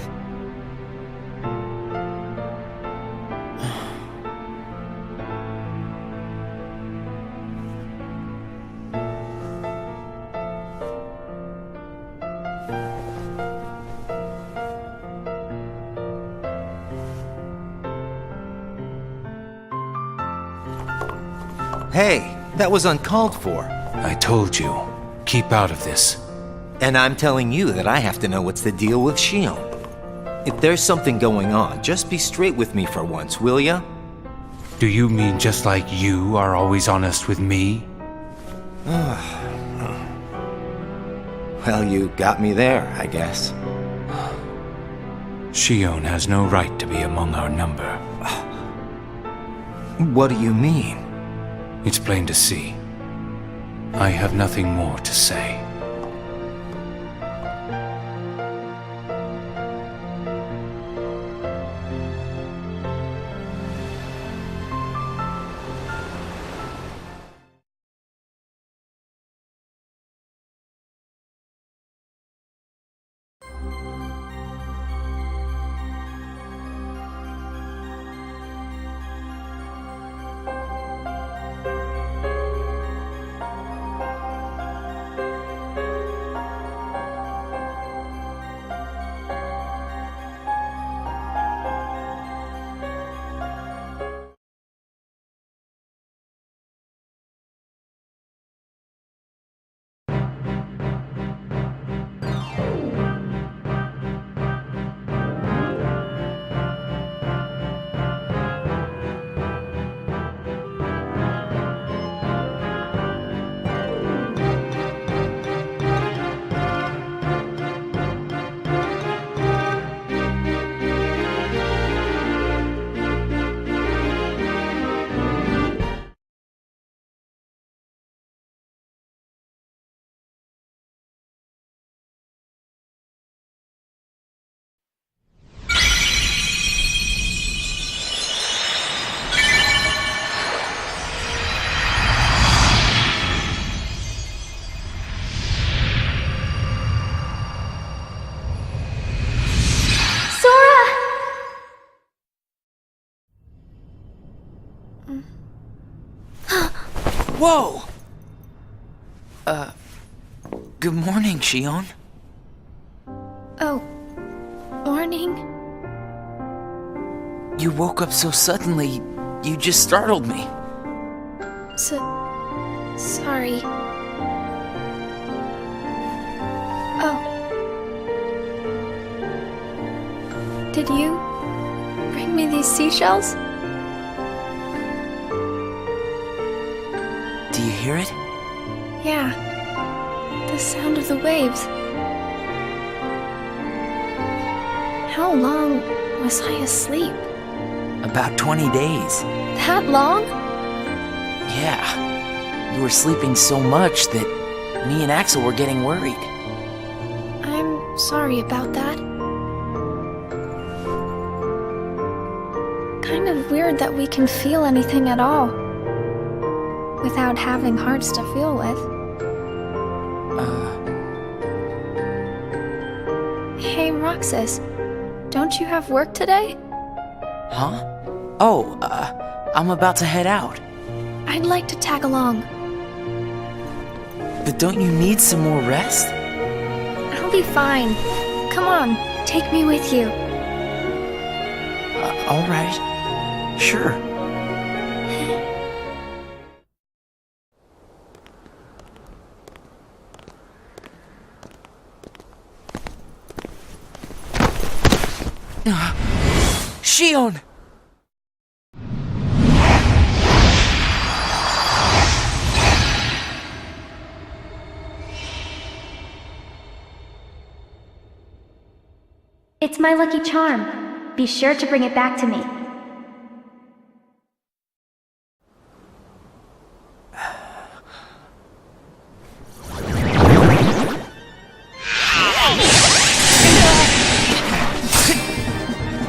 Hey, that was uncalled for. I told you, keep out of this. And I'm telling you that I have to know what's the deal with Shion. If there's something going on, just be straight with me for once, will ya? Do you mean just like you are always honest with me? Well, you got me there, I guess. Shion has no right to be among our number. What do you mean? It's plain to see. I have nothing more to say. Whoa! Good morning, Shion. Oh, morning? You woke up so suddenly, you just startled me. Sorry. Oh. Did you bring me these seashells? Do you hear it? Yeah. The sound of the waves. How long was I asleep? About 20 days. That long? Yeah. You were sleeping so much that me and Axel were getting worried. I'm sorry about that. Kind of weird that we can feel anything at all without having hearts to feel with. Hey, Roxas, don't you have work today? Huh? Oh, I'm about to head out. I'd like to tag along. But don't you need some more rest? I'll be fine. Come on, take me with you. All right. Sure. Shion! It's my lucky charm. Be sure to bring it back to me.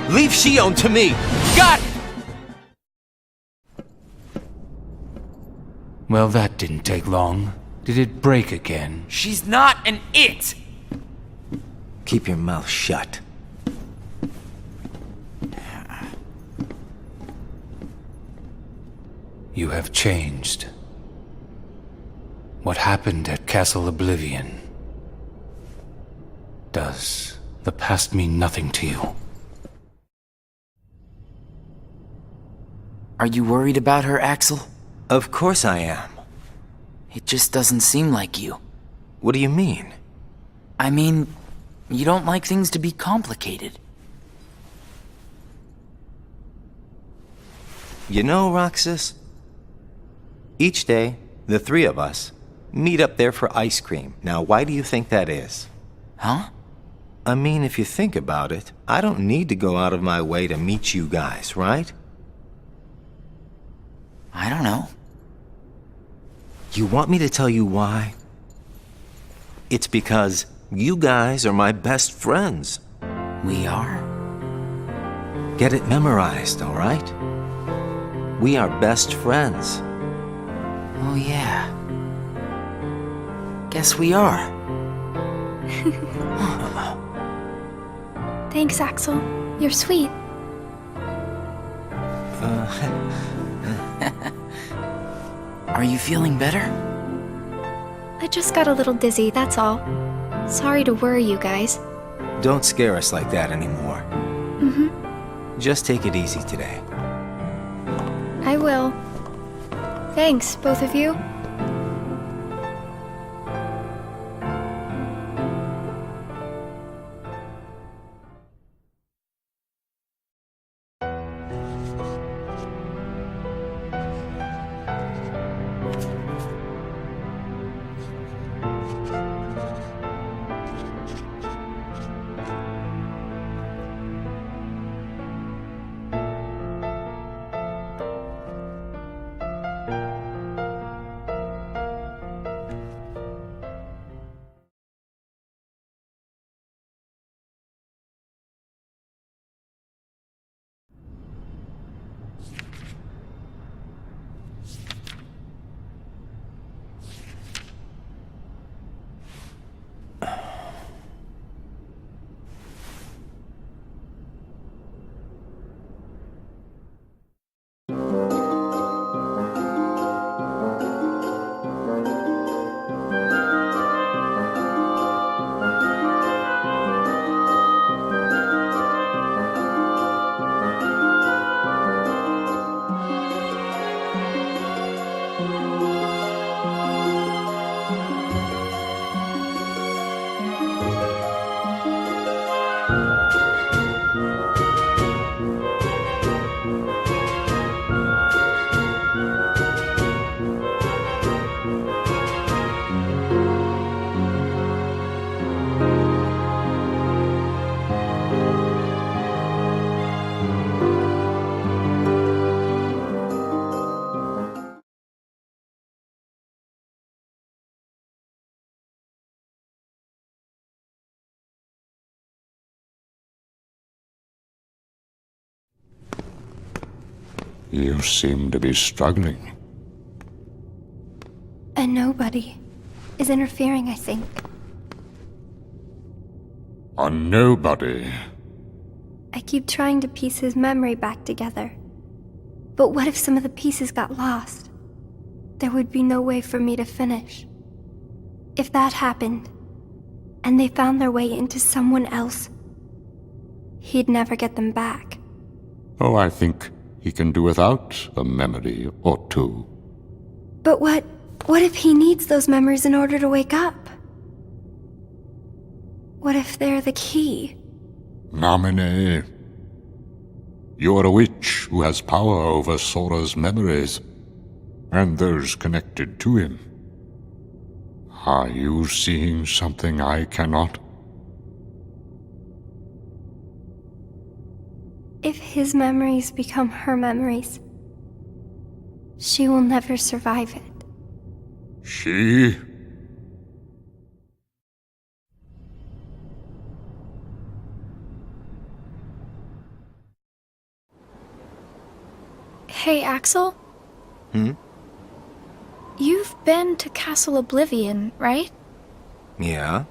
Leave Shion to me! Got it! Well, that didn't take long. Did it break again? She's not an it! Keep your mouth shut. You have changed. What happened at Castle Oblivion? Does the past mean nothing to you? Are you worried about her, Axel? Of course I am. It just doesn't seem like you. What do you mean? I mean, you don't like things to be complicated. You know, Roxas, each day, the three of us meet up there for ice cream. Now, why do you think that is? Huh? I mean, if you think about it, I don't need to go out of my way to meet you guys, right? I don't know. You want me to tell you why? It's because you guys are my best friends. We are? Get it memorized, all right? We are best friends. Oh, yeah. Guess we are. Thanks, Axel. You're sweet. Are you feeling better? I just got a little dizzy, that's all. Sorry to worry you guys. Don't scare us like that anymore. Mm-hmm. Just take it easy today. I will. Thanks, both of you. You seem to be struggling. And nobody is interfering, I think. A nobody? I keep trying to piece his memory back together. But what if some of the pieces got lost? There would be no way for me to finish. If that happened, and they found their way into someone else, he'd never get them back. Oh, I think he can do without a memory or two. But what if he needs those memories in order to wake up? What if they're the key? Namine. You're a witch who has power over Sora's memories, and those connected to him. Are you seeing something I cannot? If his memories become her memories, she will never survive it. She? Hey, Axel? Hmm? You've been to Castle Oblivion, right? Yeah?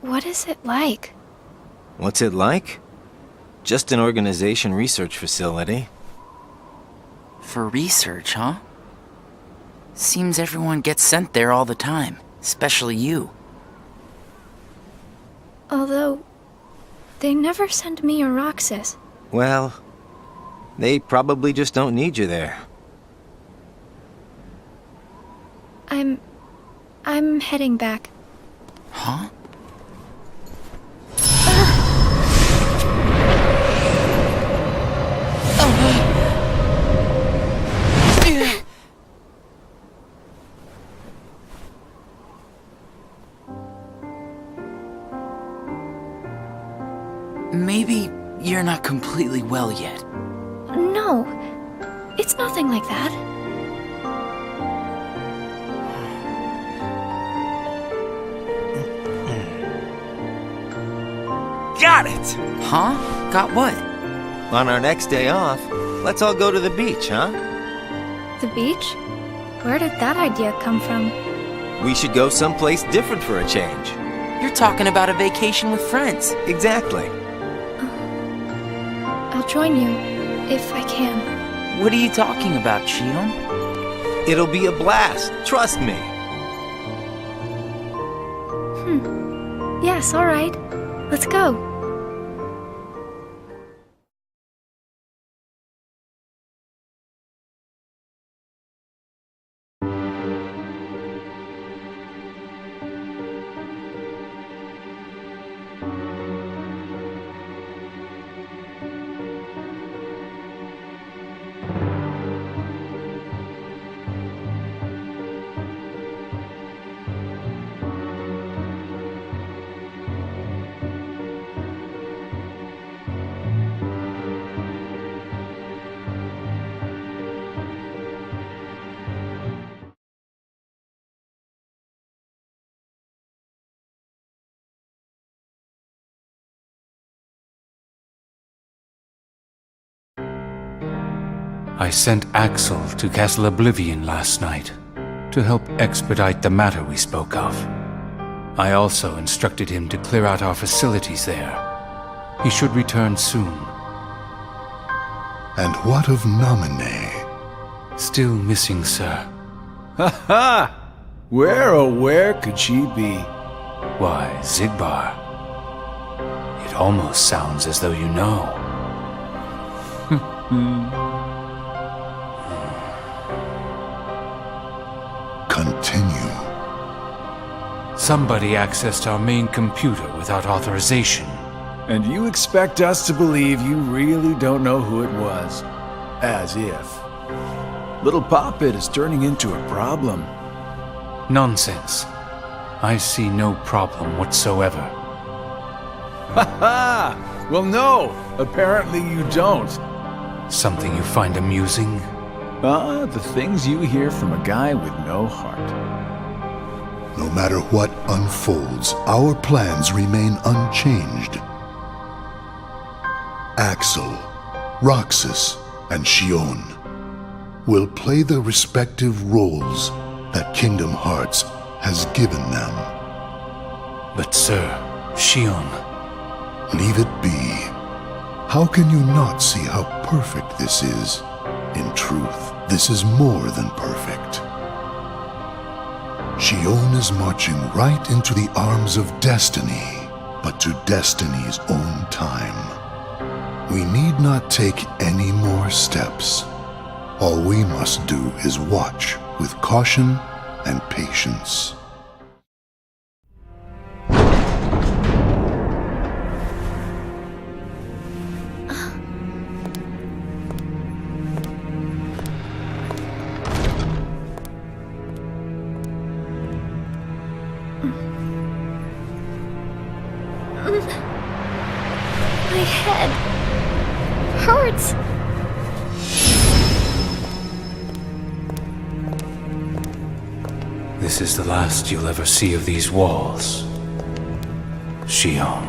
What is it like? What's it like? Just an organization research facility. For research, huh? Seems everyone gets sent there all the time, especially you. Although, they never send me or Roxas. Well, they probably just don't need you there. I'm heading back. Huh? Maybe you're not completely well yet. No, it's nothing like that. Got it! Huh? Got what? On our next day off, let's all go to the beach, huh? The beach? Where did that idea come from? We should go someplace different for a change. You're talking about a vacation with friends. Exactly. I'll join you, if I can. What are you talking about, Shion? It'll be a blast, trust me. Yes, alright. Let's go. I sent Axel to Castle Oblivion last night to help expedite the matter we spoke of. I also instructed him to clear out our facilities there. He should return soon. And what of Naminé? Still missing, sir. Ha ha! Where, oh where could she be? Why, Zigbar. It almost sounds as though you know. Continue. Somebody accessed our main computer without authorization. And you expect us to believe you really don't know who it was? As if. Little Poppet is turning into a problem. Nonsense. I see no problem whatsoever. Ha ha! Well, no, apparently you don't. Something you find amusing? The things you hear from a guy with no heart. No matter what unfolds, our plans remain unchanged. Axel, Roxas, and Shion will play the respective roles that Kingdom Hearts has given them. But sir, Shion... Leave it be. How can you not see how perfect this is? In truth, this is more than perfect. Shion is marching right into the arms of destiny, but to destiny's own time. We need not take any more steps. All we must do is watch with caution and patience. My head hurts. This is the last you'll ever see of these walls, Shion.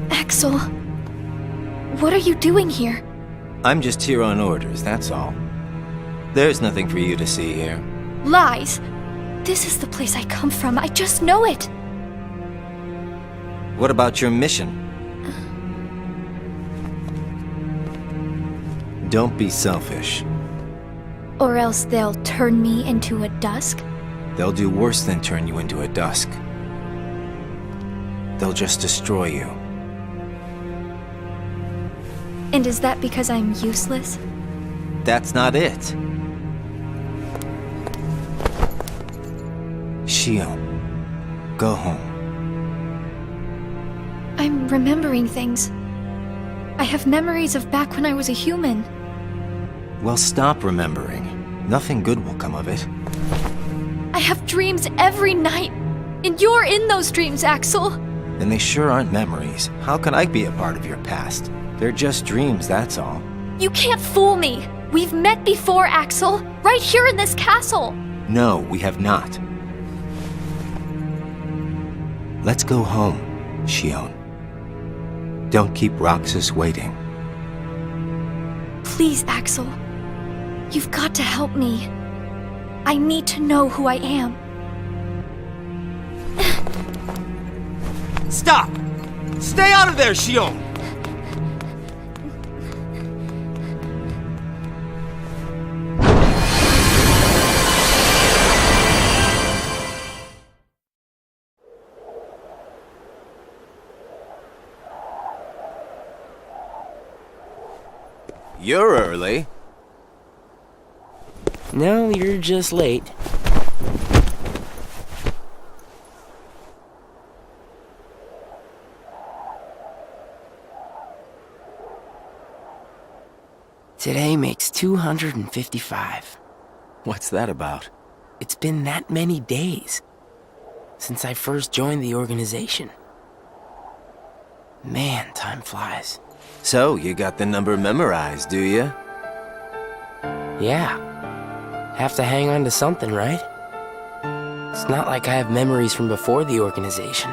Axel, what are you doing here? I'm just here on orders, that's all. There's nothing for you to see here. Lies! This is the place I come from. I just know it. What about your mission? Don't be selfish. Or else they'll turn me into a dusk? They'll do worse than turn you into a dusk. They'll just destroy you. And is that because I'm useless? That's not it. Shio, go home. I'm remembering things. I have memories of back when I was a human. Well, stop remembering. Nothing good will come of it. I have dreams every night. And you're in those dreams, Axel. And they sure aren't memories. How can I be a part of your past? They're just dreams, that's all. You can't fool me. We've met before, Axel. Right here in this castle. No, we have not. Let's go home, Shion. Don't keep Roxas waiting. Please, Axel. You've got to help me. I need to know who I am. Stop! Stay out of there, Shion! You're early. No, you're just late. Today makes 255. What's that about? It's been that many days since I first joined the organization. Man, time flies. So, you got the number memorized, do you? Yeah. Have to hang on to something, right? It's not like I have memories from before the organization.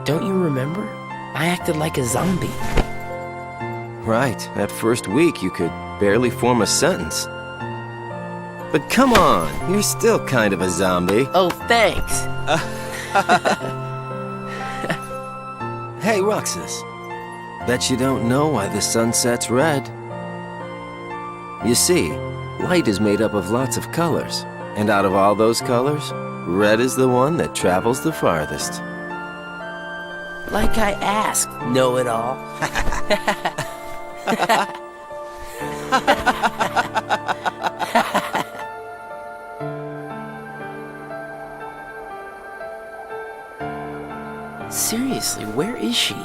Don't you remember? I acted like a zombie. Right. That first week, you could barely form a sentence. But come on, you're still kind of a zombie. Oh, thanks. Hey, Roxas. Bet you don't know why the sun sets red. You see, light is made up of lots of colors. And out of all those colors, red is the one that travels the farthest. Like I asked, know-it-all. Seriously, where is she?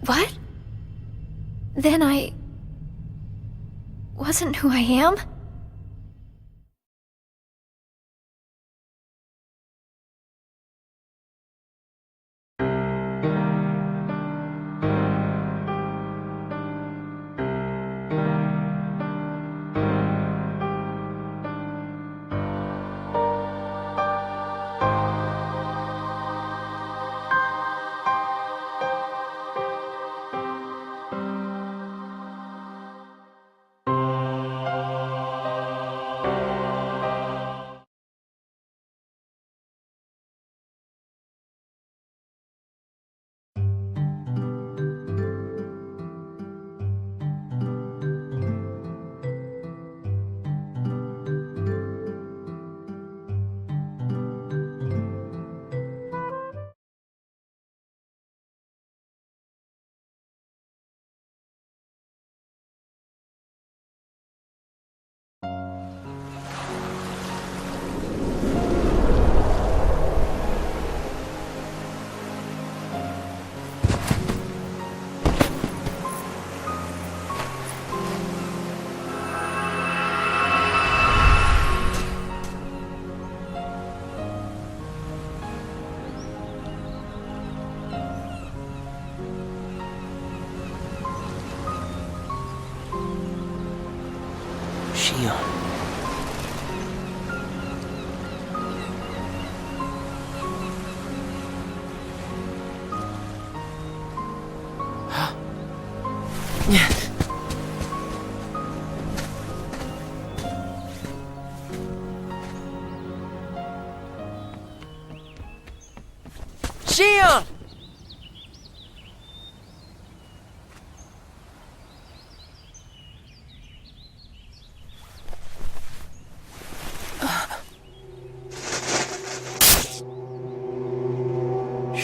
What? Then I wasn't who I am?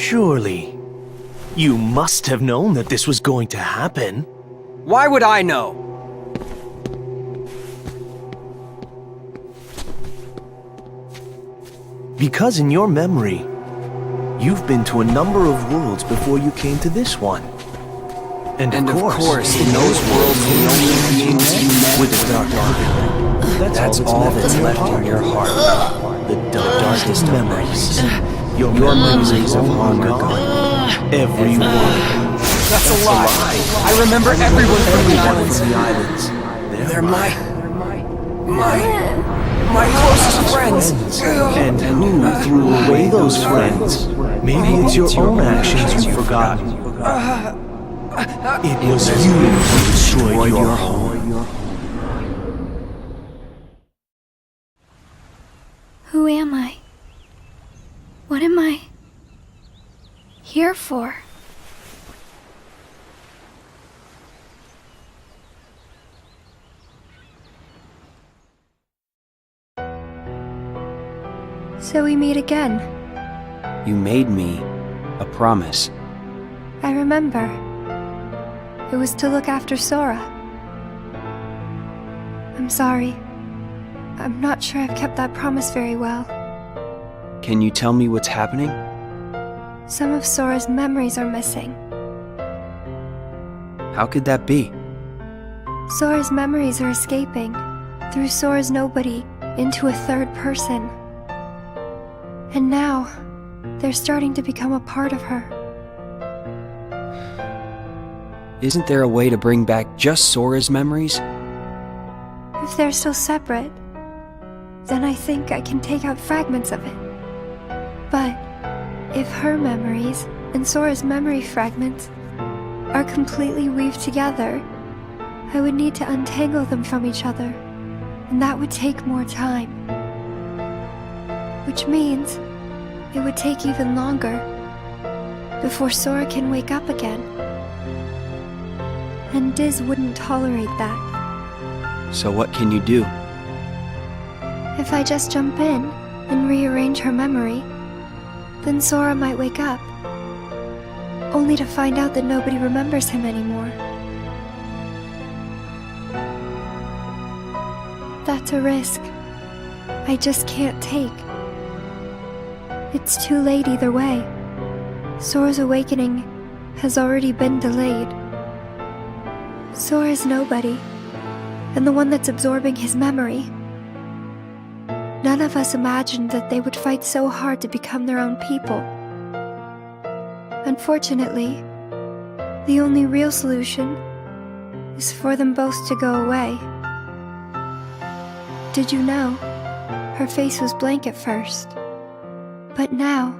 Surely, you must have known that this was going to happen. Why would I know? Because in your memory, you've been to a number of worlds before you came to this one. And of course, in those worlds, the only beings you met with the dark heart. That's all that's left in your heart. The darkest memories. Your memories of long gone. Everyone. That's a lie. I remember everyone from the islands. They're my closest friends. And who threw away those friends? Maybe it's your own actions you've forgotten. It was you who destroyed your home. Who am I? What am I here for? So we meet again. You made me a promise. I remember. It was to look after Sora. I'm sorry. I'm not sure I've kept that promise very well. Can you tell me what's happening? Some of Sora's memories are missing. How could that be? Sora's memories are escaping through Sora's nobody into a third person. And now, they're starting to become a part of her. Isn't there a way to bring back just Sora's memories? If they're still separate, then I think I can take out fragments of it. But if her memories and Sora's memory fragments are completely weaved together, I would need to untangle them from each other, and that would take more time. Which means it would take even longer before Sora can wake up again. And Diz wouldn't tolerate that. So what can you do? If I just jump in and rearrange her memory, then Sora might wake up, only to find out that nobody remembers him anymore. That's a risk I just can't take. It's too late either way. Sora's awakening has already been delayed. Sora's nobody, and the one that's absorbing his memory. None of us imagined that they would fight so hard to become their own people. Unfortunately, the only real solution is for them both to go away. Did you know? Her face was blank at first. But now,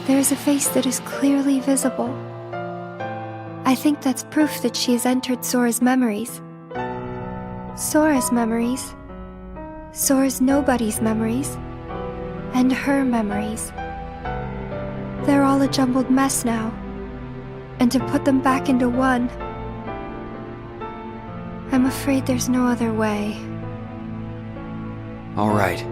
there is a face that is clearly visible. I think that's proof that she has entered Sora's memories. Sora's memories, Sora's nobody's memories, and her memories. They're all a jumbled mess now, and to put them back into one, I'm afraid there's no other way. All right.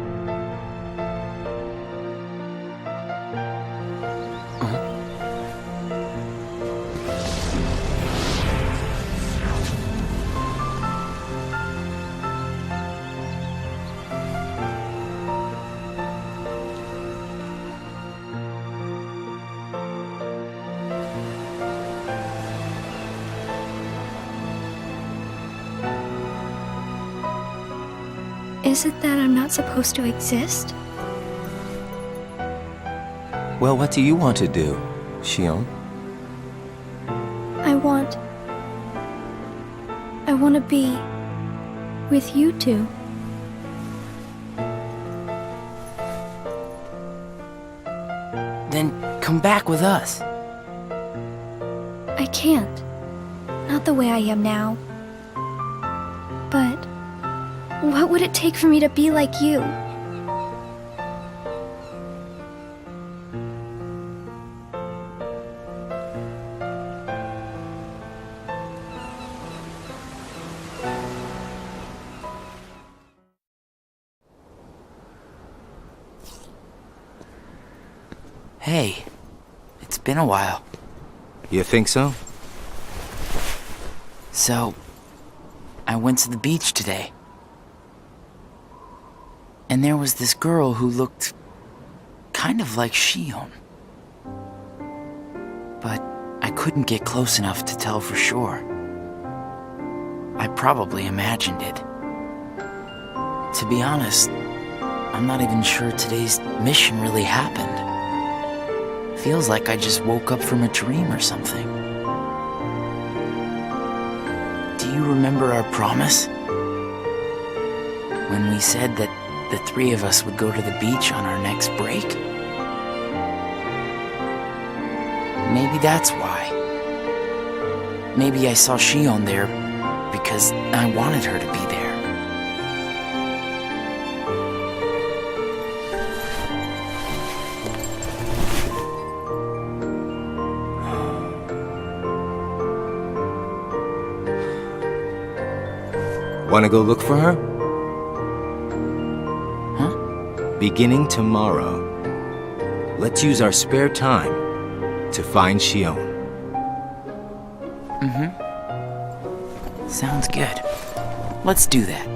Is it that I'm not supposed to exist? Well, what do you want to do, Xion? I want to be with you two. Then come back with us. I can't. Not the way I am now. But what would it take for me to be like you? Hey, been a while. You think so? So, I went to the beach today. And there was this girl who looked kind of like Shion. But I couldn't get close enough to tell for sure. I probably imagined it. To be honest, I'm not even sure today's mission really happened. Feels like I just woke up from a dream or something. Do you remember our promise? When we said that the three of us would go to the beach on our next break? Maybe that's why. Maybe I saw Shion there because I wanted her to be there. Wanna go look for her? Huh? Beginning tomorrow, let's use our spare time to find Shion. Sounds good. Let's do that.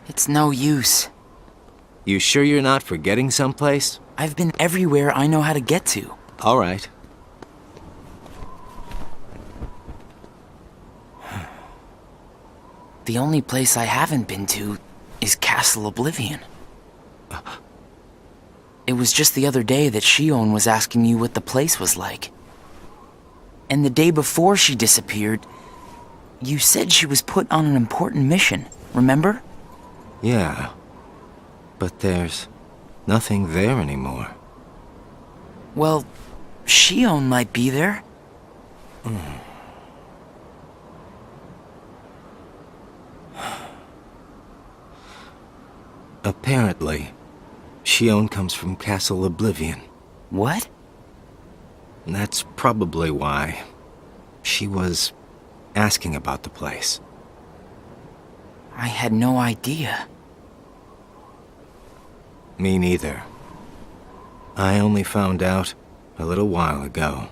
It's no use. You sure you're not forgetting someplace? I've been everywhere I know how to get to. All right. The only place I haven't been to is Castle Oblivion. It was just the other day that Shion was asking me what the place was like. And the day before she disappeared, you said she was put on an important mission, remember? Yeah, but there's nothing there anymore. Well, Shion might be there. Apparently, Shion comes from Castle Oblivion. What? That's probably why she was asking about the place. I had no idea. Me neither. I only found out a little while ago.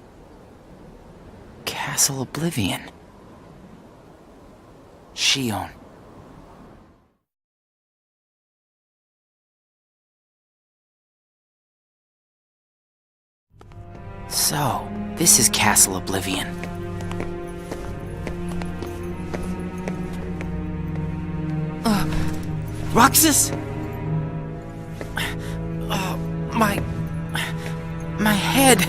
Castle Oblivion. Shion. So, this is Castle Oblivion. Roxas! My head.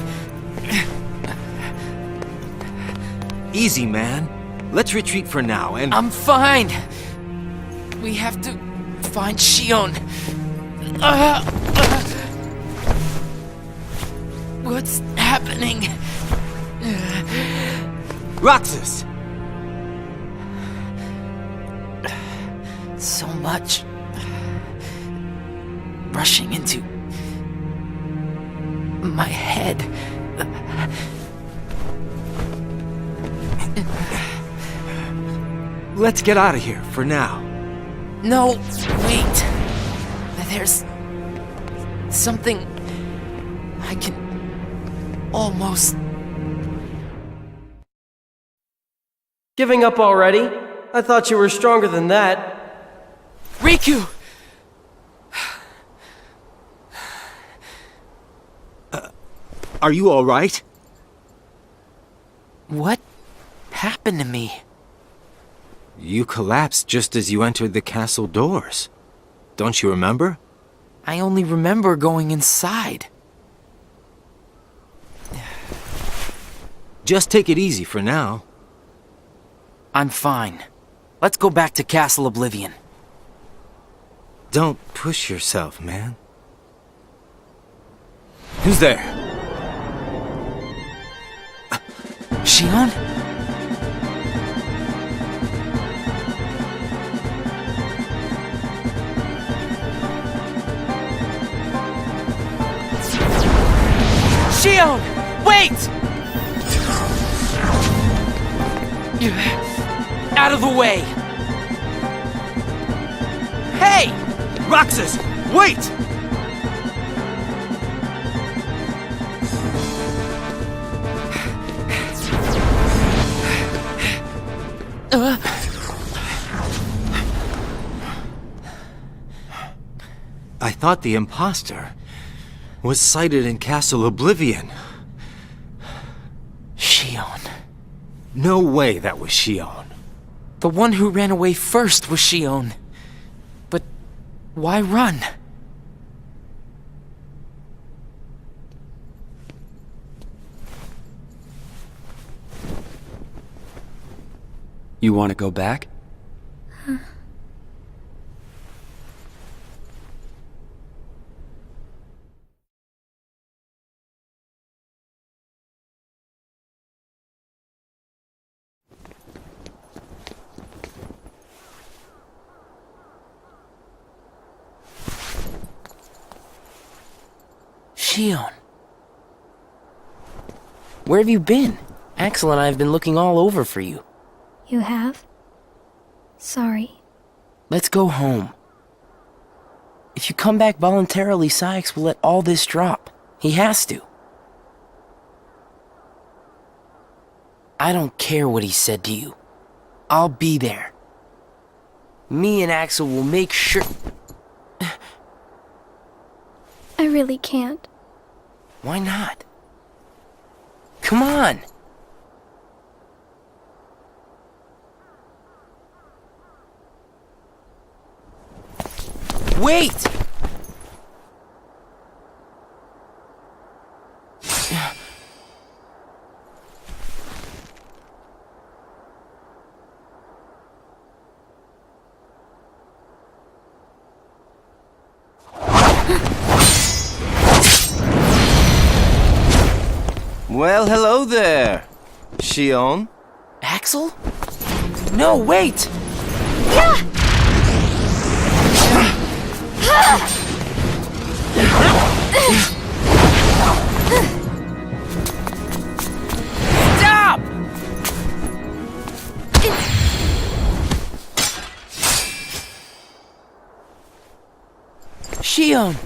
Easy, man. Let's retreat for now and... I'm fine. We have to find Shion. What's happening? Roxas! So much rushing into my head. Let's get out of here for now. No, wait. There's something I can almost... Giving up already? I thought you were stronger than that. Riku! Are you all right? What happened to me? You collapsed just as you entered the castle doors. Don't you remember? I only remember going inside. Just take it easy for now. I'm fine. Let's go back to Castle Oblivion. Don't push yourself, man. Who's there? Shion? Shion! Wait! Out of the way! Hey! Roxas! Wait! I thought the imposter was sighted in Castle Oblivion. Shion. No way that was Shion. The one who ran away first was Shion. But why run? You want to go back? Shion. Where have you been? Axel and I have been looking all over for you. You have? Sorry. Let's go home. If you come back voluntarily, Sykes will let all this drop. He has to. I don't care what he said to you. I'll be there. Me and Axel will make sure... I really can't. Why not? Come on! Wait! Well, hello there, Shion. Axel? No, wait! Stop! Shion!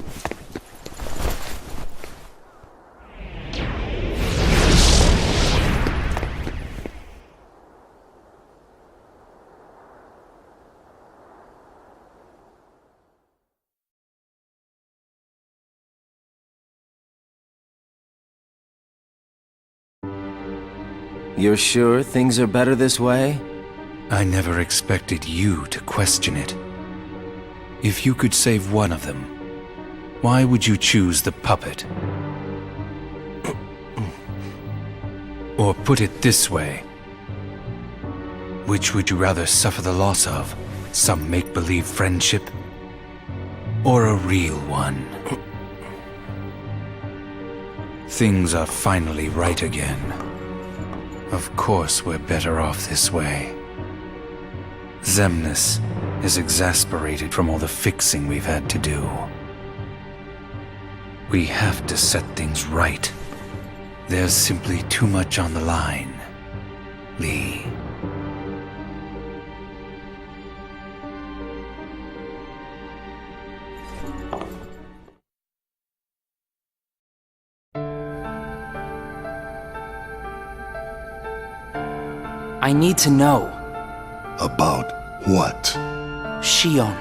You're sure things are better this way? I never expected you to question it. If you could save one of them, why would you choose the puppet? Or put it this way, which would you rather suffer the loss of? Some make-believe friendship? Or a real one? Things are finally right again. Of course we're better off this way. Xemnas is exasperated from all the fixing we've had to do. We have to set things right. There's simply too much on the line, Lee. I need to know. About what? Shion.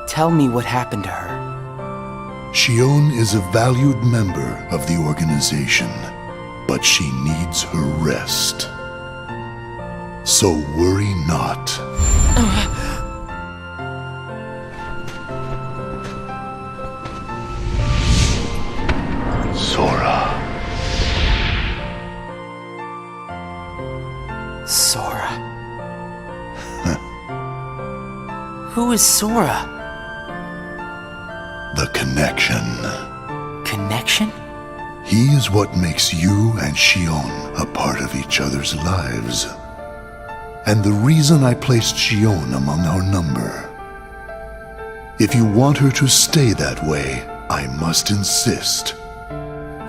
Tell me what happened to her. Shion is a valued member of the organization, but she needs her rest. So worry not. Sora. Sora. Who is Sora? The connection. Connection? He is what makes you and Shion a part of each other's lives. And the reason I placed Shion among our number. If you want her to stay that way, I must insist.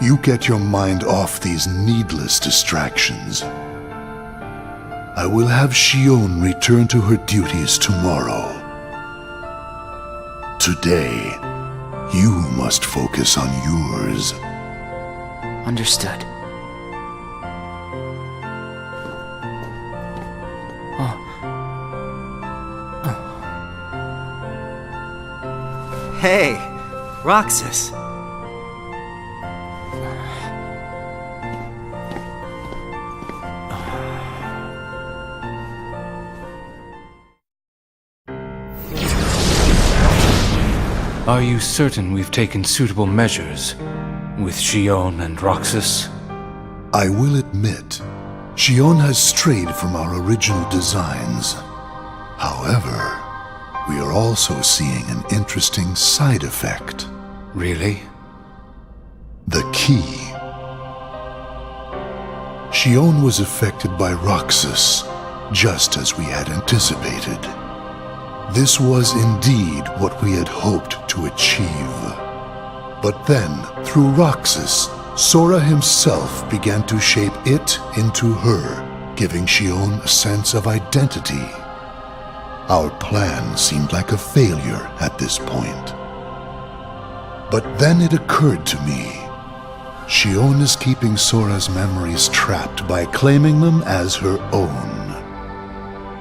You get your mind off these needless distractions. I will have Shion return to her duties tomorrow. Today, you must focus on yours. Understood. Hey, Roxas. Are you certain we've taken suitable measures with Shion and Roxas? I will admit, Shion has strayed from our original designs. However, we are also seeing an interesting side effect. Really? The key. Shion was affected by Roxas, just as we had anticipated. This was indeed what we had hoped to achieve. But then, through Roxas, Sora himself began to shape it into her, giving Shion a sense of identity. Our plan seemed like a failure at this point. But then it occurred to me, Shion is keeping Sora's memories trapped by claiming them as her own.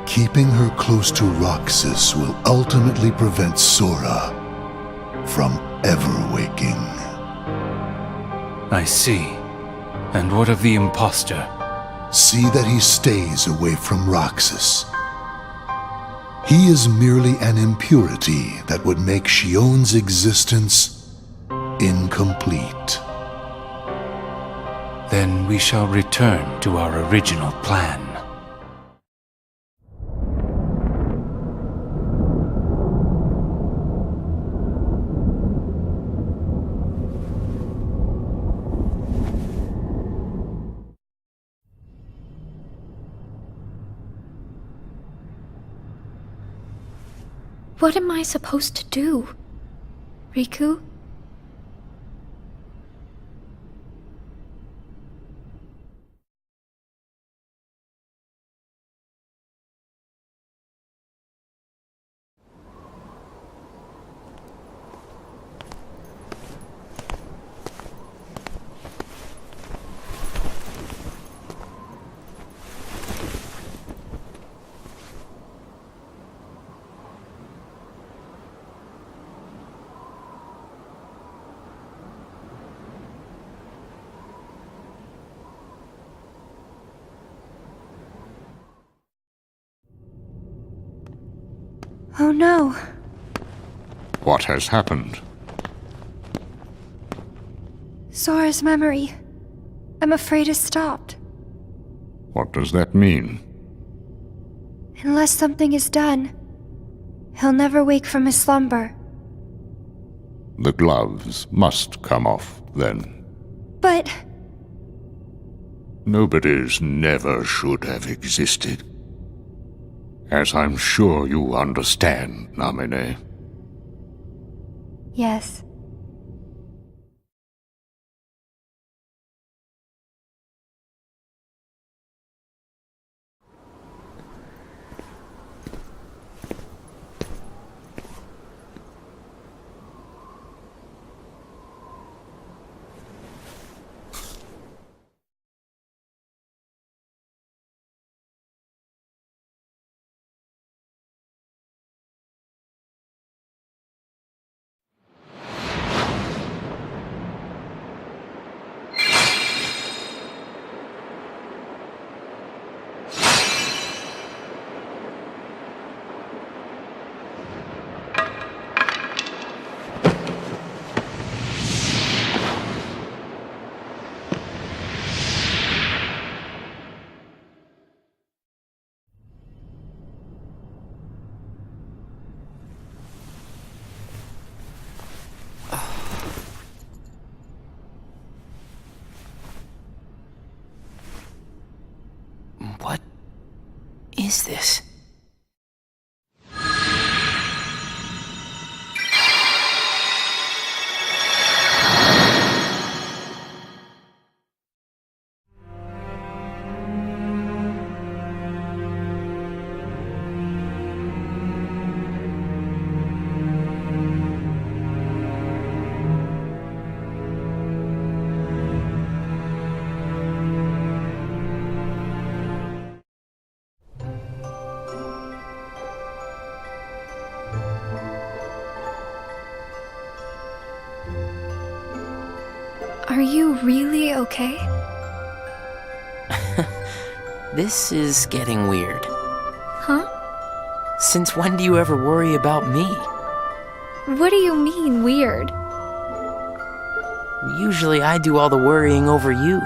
Keeping her close to Roxas will ultimately prevent Sora from ever waking. I see. And what of the imposter? See that he stays away from Roxas. He is merely an impurity that would make Shion's existence incomplete. Then we shall return to our original plan. What am I supposed to do? Riku? Oh no. What has happened? Sora's memory. I'm afraid it's stopped. What does that mean? Unless something is done, he'll never wake from his slumber. The gloves must come off, then. But... Nobody's never should have existed. As I'm sure you understand, Namine. yes. is this? Are you really okay? This is getting weird. Huh? Since when do you ever worry about me? What do you mean, weird? Usually I do all the worrying over you.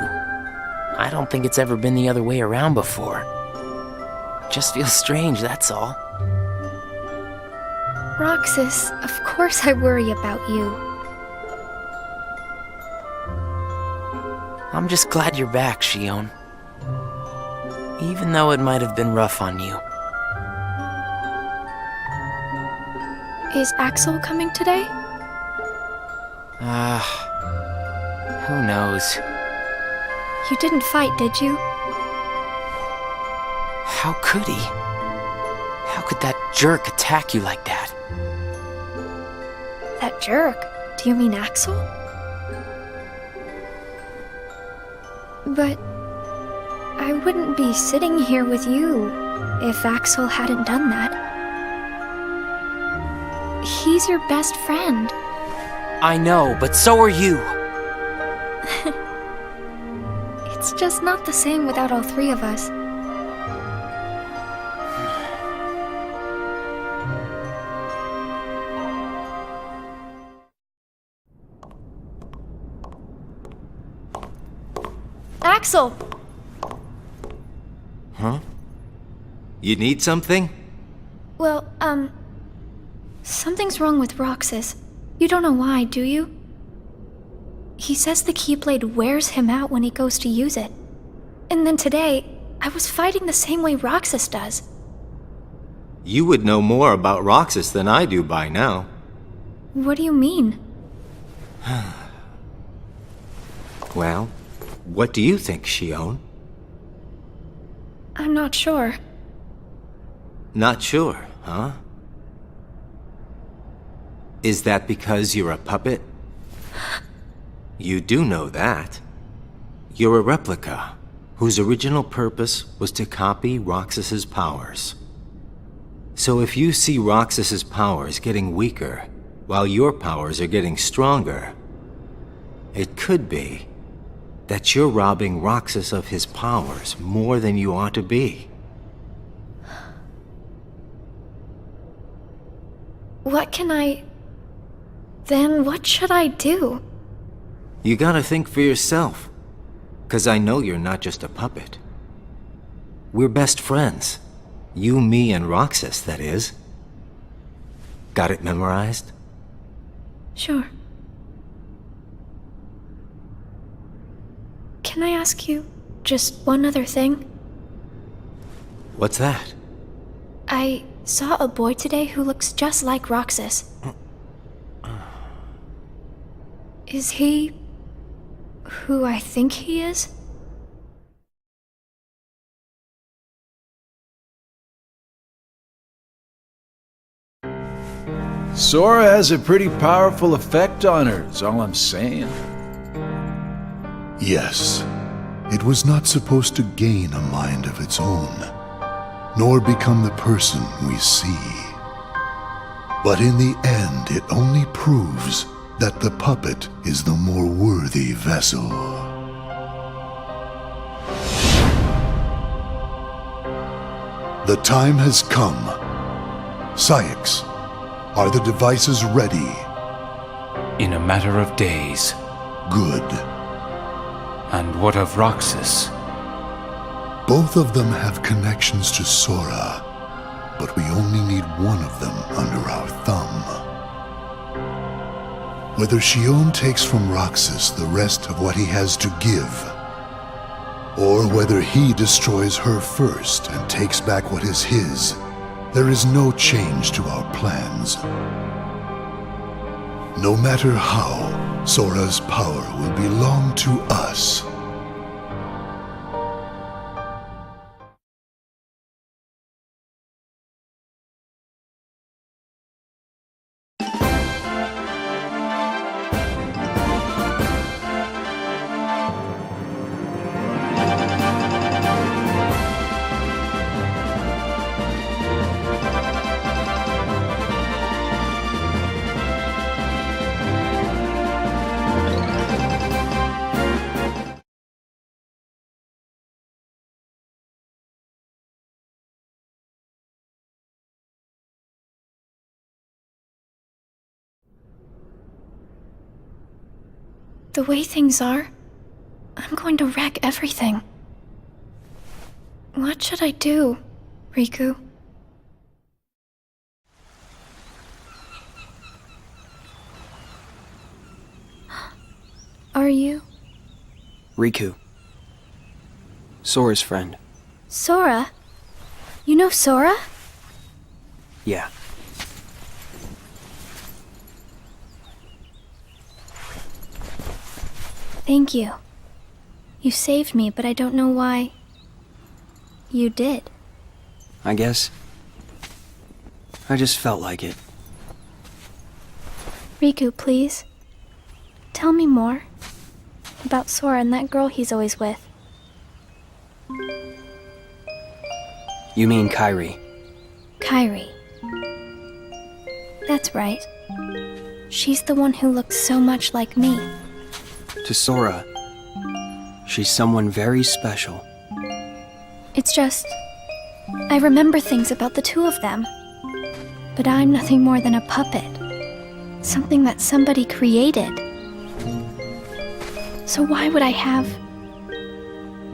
I don't think it's ever been the other way around before. Just feels strange, that's all. Roxas, of course I worry about you. I'm just glad you're back, Shion. Even though it might have been rough on you. Is Axel coming today? Who knows? You didn't fight, did you? How could he? How could that jerk attack you like that? That jerk? Do you mean Axel? But I wouldn't be sitting here with you if Axel hadn't done that. He's your best friend. I know, but so are you. It's just not the same without all three of us. Axel! Huh? You need something? Well, something's wrong with Roxas. You don't know why, do you? He says the Keyblade wears him out when he goes to use it. And then today, I was fighting the same way Roxas does. You would know more about Roxas than I do by now. What do you mean? Well, what do you think, Shion? I'm not sure. Not sure, huh? Is that because you're a puppet? You do know that. You're a replica, whose original purpose was to copy Roxas's powers. So if you see Roxas's powers getting weaker, while your powers are getting stronger, it could be that you're robbing Roxas of his powers more than you ought to be. Then what should I do? You gotta think for yourself, 'cause I know you're not just a puppet. We're best friends. You, me, and Roxas, that is. Got it memorized? Sure. Can I ask you just one other thing? What's that? I saw a boy today who looks just like Roxas. Is he who I think he is? Sora has a pretty powerful effect on her, is all I'm saying. Yes, it was not supposed to gain a mind of its own, nor become the person we see. But in the end, it only proves that the puppet is the more worthy vessel. The time has come. Syx, are the devices ready? In a matter of days. Good. And what of Roxas? Both of them have connections to Sora, but we only need one of them under our thumb. Whether Shion takes from Roxas the rest of what he has to give, or whether he destroys her first and takes back what is his, there is no change to our plans. No matter how, Sora's power will belong to us. The way things are, I'm going to wreck everything. What should I do, Riku? Are you? Riku. Sora's friend. Sora? You know Sora? Yeah. Thank you. You saved me, but I don't know why. You did. I guess. I just felt like it. Riku, please. Tell me more. About Sora and that girl he's always with. You mean Kairi? Kairi. That's right. She's the one who looks so much like me. To Sora, she's someone very special. It's just, I remember things about the two of them. But I'm nothing more than a puppet. Something that somebody created. So why would I have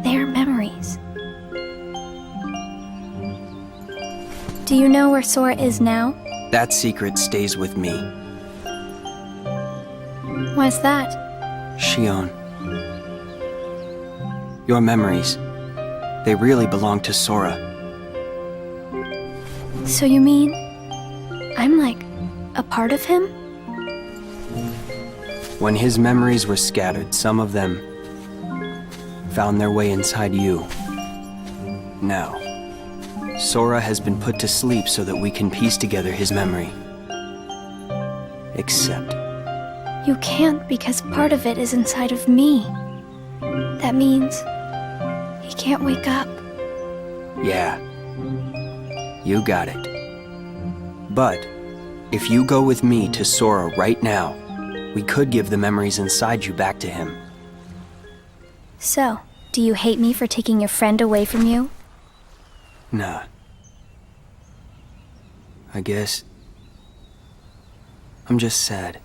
their memories? Do you know where Sora is now? That secret stays with me. Why's that? Shion. Your memories, they really belong to Sora. So you mean, I'm like, a part of him? When his memories were scattered, some of them found their way inside you. Now, Sora has been put to sleep so that we can piece together his memory. Except... You can't because part of it is inside of me. That means he can't wake up. Yeah. You got it. But if you go with me to Sora right now, we could give the memories inside you back to him. So, do you hate me for taking your friend away from you? Nah. I guess... I'm just sad.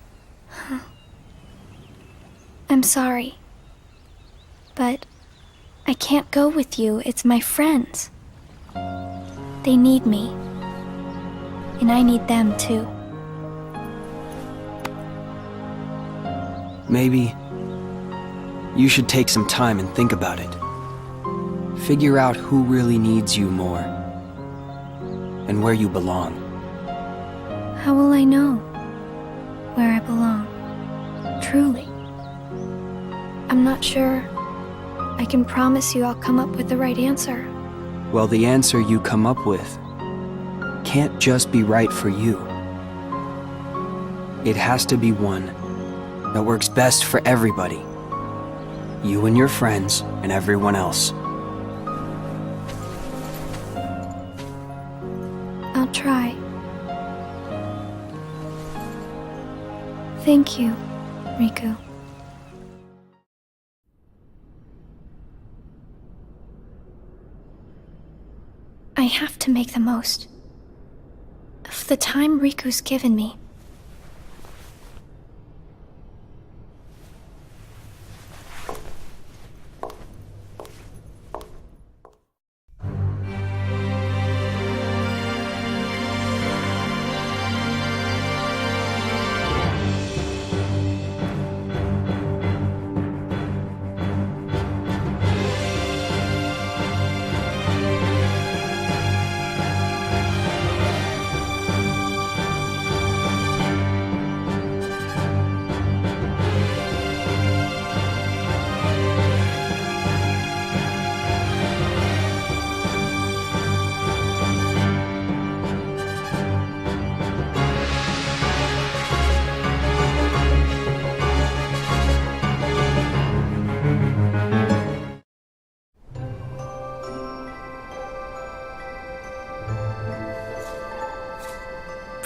I'm sorry. But I can't go with you. It's my friends. They need me. And I need them too. Maybe you should take some time and think about it. Figure out who really needs you more. And where you belong. How will I know where I belong? Truly. I'm not sure I can promise you I'll come up with the right answer. Well, the answer you come up with can't just be right for you. It has to be one that works best for everybody. You and your friends and everyone else. I'll try. Thank you, Riku. I have to make the most of the time Riku's given me.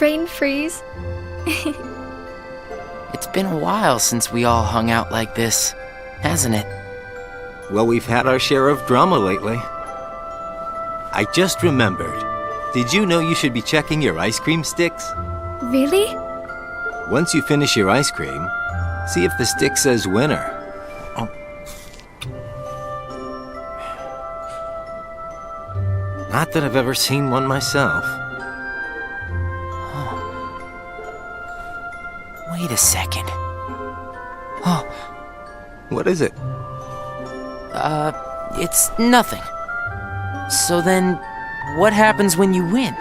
brain freeze. It's been a while since we all hung out like this, hasn't it? Well, we've had our share of drama lately. I just remembered. Did you know you should be checking your ice cream sticks? Really? Once you finish your ice cream, see if the stick says winner. Oh. Not that I've ever seen one myself. Oh. Wait a second. Oh. What is it? It's nothing. So then, what happens when you win?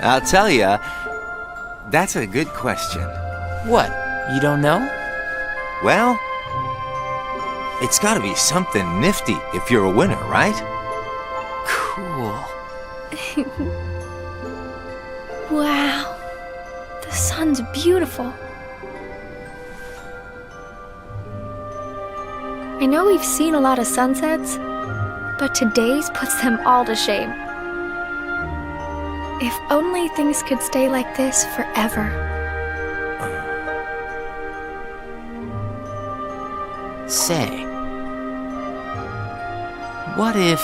I'll tell ya. That's a good question. What? You don't know? Well, it's gotta be something nifty if you're a winner, right? Cool. Wow. The sun's beautiful. I know we've seen a lot of sunsets, but today's puts them all to shame. If only things could stay like this forever. Say, what if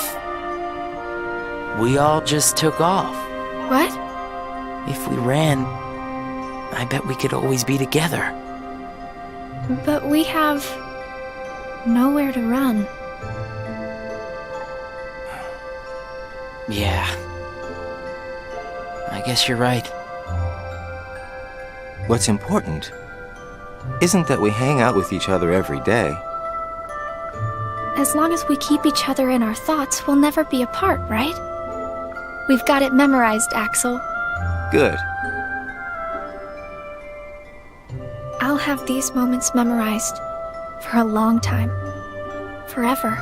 we all just took off? What? If we ran, I bet we could always be together. But we have nowhere to run. Yeah. I guess you're right. What's important isn't that we hang out with each other every day. As long as we keep each other in our thoughts, we'll never be apart, right? We've got it memorized, Axel. Good. I'll have these moments memorized for a long time. Forever.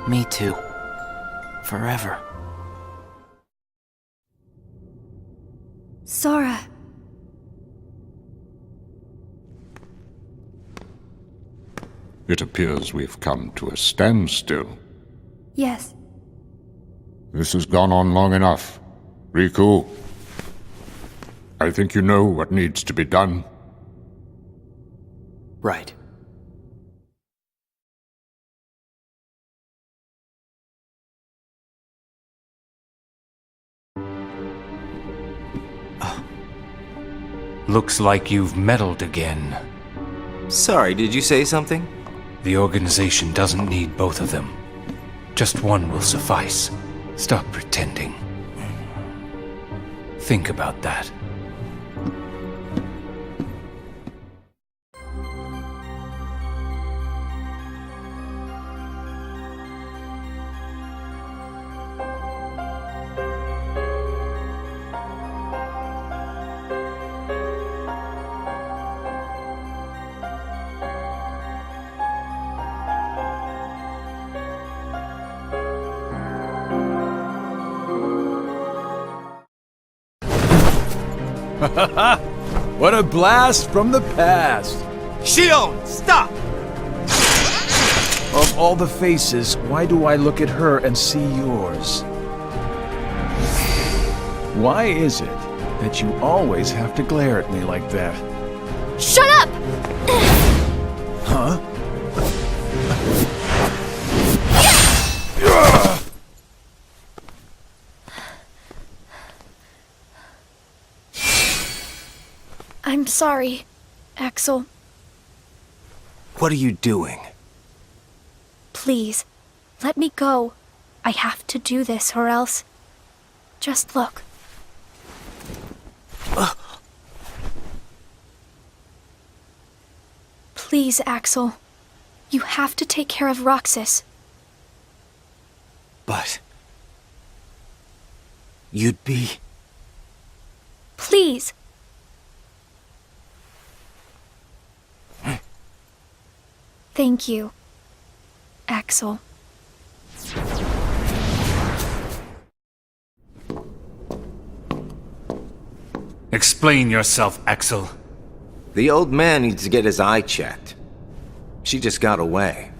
Me too. Forever. Sora. It appears we've come to a standstill. Yes. This has gone on long enough. Riku, I think you know what needs to be done. Right. Looks like you've meddled again. Sorry, did you say something? The organization doesn't need both of them. Just one will suffice. Stop pretending. Think about that. What a blast from the past! Shion, stop! Of all the faces, why do I look at her and see yours? Why is it that you always have to glare at me like that? Shut up! Huh? I'm sorry, Axel. What are you doing? Please, let me go. I have to do this or else... Just look. Please, Axel. You have to take care of Roxas. But... you'd be... Please. Thank you, Axel. Explain yourself, Axel. The old man needs to get his eye checked. She just got away.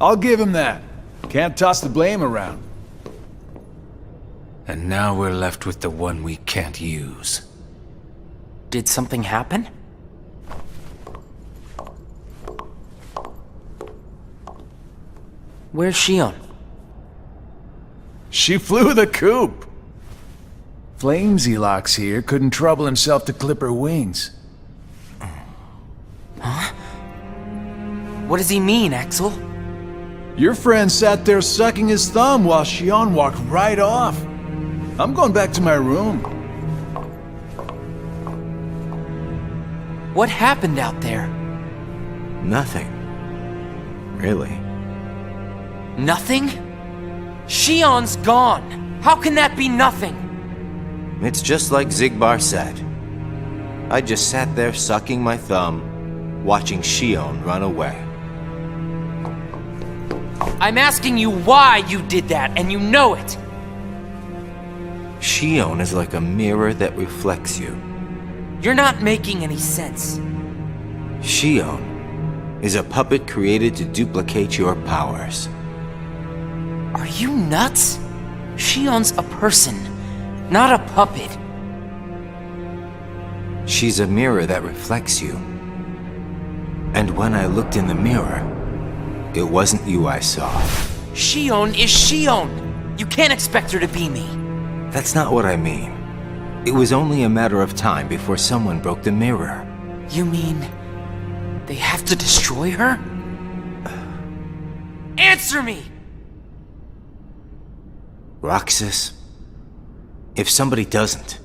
I'll give him that. Can't toss the blame around. And now we're left with the one we can't use. Did something happen? Where's Shion? She flew the coop. Flamesylox here couldn't trouble himself to clip her wings. Huh? What does he mean, Axel? Your friend sat there sucking his thumb while Shion walked right off. I'm going back to my room. What happened out there? Nothing. Really. Nothing? Shion's gone. How can that be nothing? It's just like Zigbar said. I just sat there sucking my thumb, watching Shion run away. I'm asking you why you did that, and you know it. Shion is like a mirror that reflects you. You're not making any sense. Shion is a puppet created to duplicate your powers. Are you nuts? Shion's a person, not a puppet. She's a mirror that reflects you. And when I looked in the mirror, it wasn't you I saw. Shion is Shion. You can't expect her to be me. That's not what I mean. It was only a matter of time before someone broke the mirror. You mean they have to destroy her? Answer me! Roxas, if somebody doesn't,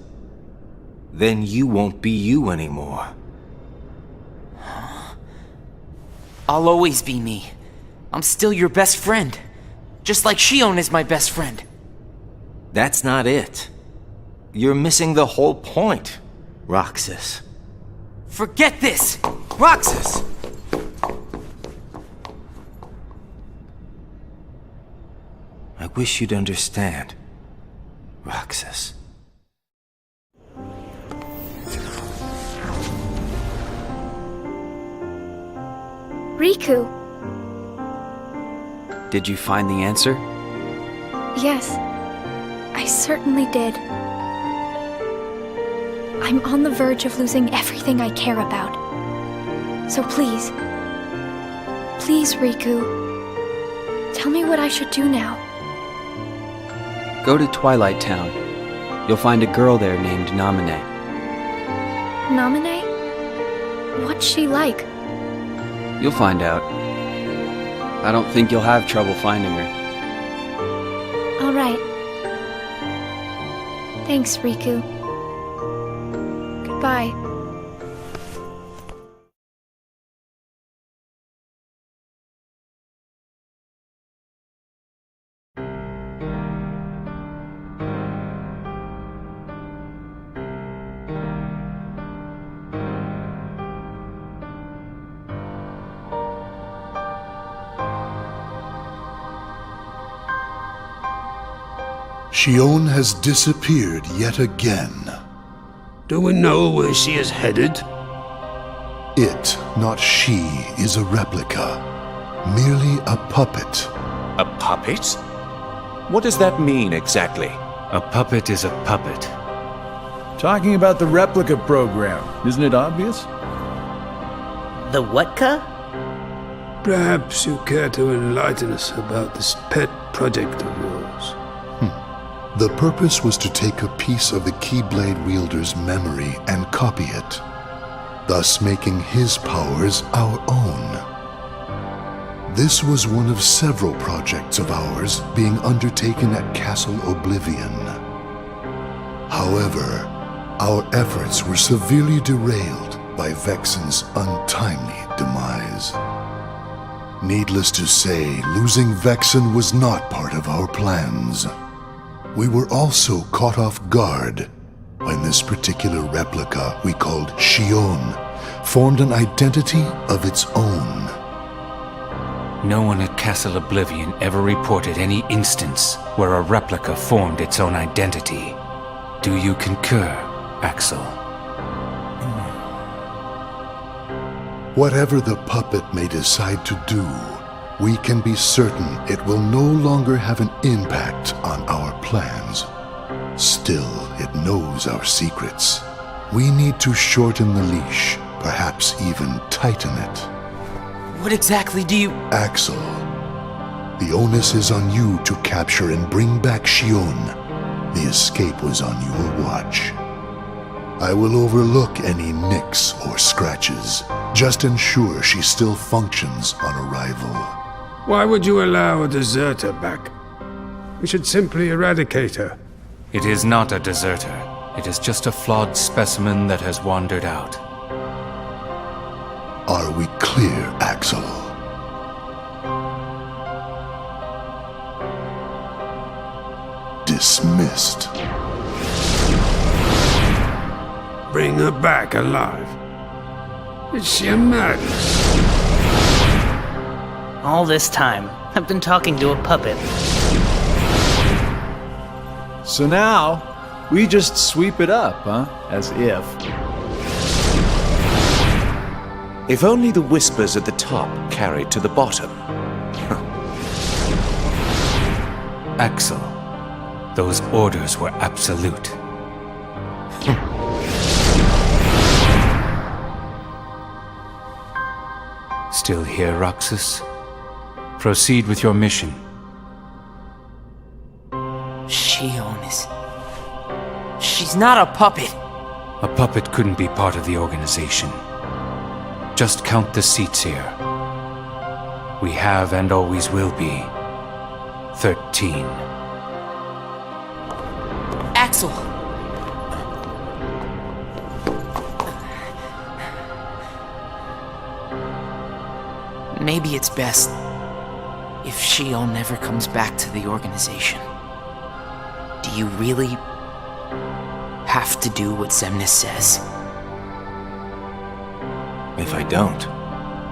then you won't be you anymore. I'll always be me. I'm still your best friend. Just like Shion is my best friend. That's not it. You're missing the whole point, Roxas. Forget this! Roxas! I wish you'd understand, Roxas. Riku. Did you find the answer? Yes, I certainly did. I'm on the verge of losing everything I care about. So please, Riku, tell me what I should do now. Go to Twilight Town. You'll find a girl there named Namine. Namine? What's she like? You'll find out. I don't think you'll have trouble finding her. All right. Thanks, Riku. Goodbye. Shion has disappeared yet again. Do we know where she is headed? It, not she, is a replica. Merely a puppet. A puppet? What does that mean exactly? A puppet is a puppet. Talking about the replica program, isn't it obvious? The what-ca? Perhaps you care to enlighten us about this pet project of yours. The purpose was to take a piece of the Keyblade wielder's memory and copy it, thus making his powers our own. This was one of several projects of ours being undertaken at Castle Oblivion. However, our efforts were severely derailed by Vexen's untimely demise. Needless to say, losing Vexen was not part of our plans. We were also caught off guard when this particular replica we called Shion formed an identity of its own. No one at Castle Oblivion ever reported any instance where a replica formed its own identity. Do you concur, Axel? Whatever the puppet may decide to do, we can be certain it will no longer have an impact on our plans. Still, it knows our secrets. We need to shorten the leash, perhaps even tighten it. What exactly do you... Axel, the onus is on you to capture and bring back Shion. The escape was on your watch. I will overlook any nicks or scratches. Just ensure she still functions on arrival. Why would you allow a deserter back? We should simply eradicate her. It is not a deserter. It is just a flawed specimen that has wandered out. Are we clear, Axel? Dismissed. Bring her back alive. Is she a madness? All this time, I've been talking to a puppet. So now, we just sweep it up, huh? As if. If only the whispers at the top carried to the bottom. Axel, those orders were absolute. Still here, Roxas? Proceed with your mission. Shion is... She's not a puppet. A puppet couldn't be part of the organization. Just count the seats here. We have and always will be 13. Axel! Maybe it's best if Shion never comes back to the organization. Do you really have to do what Xemnas says? If I don't,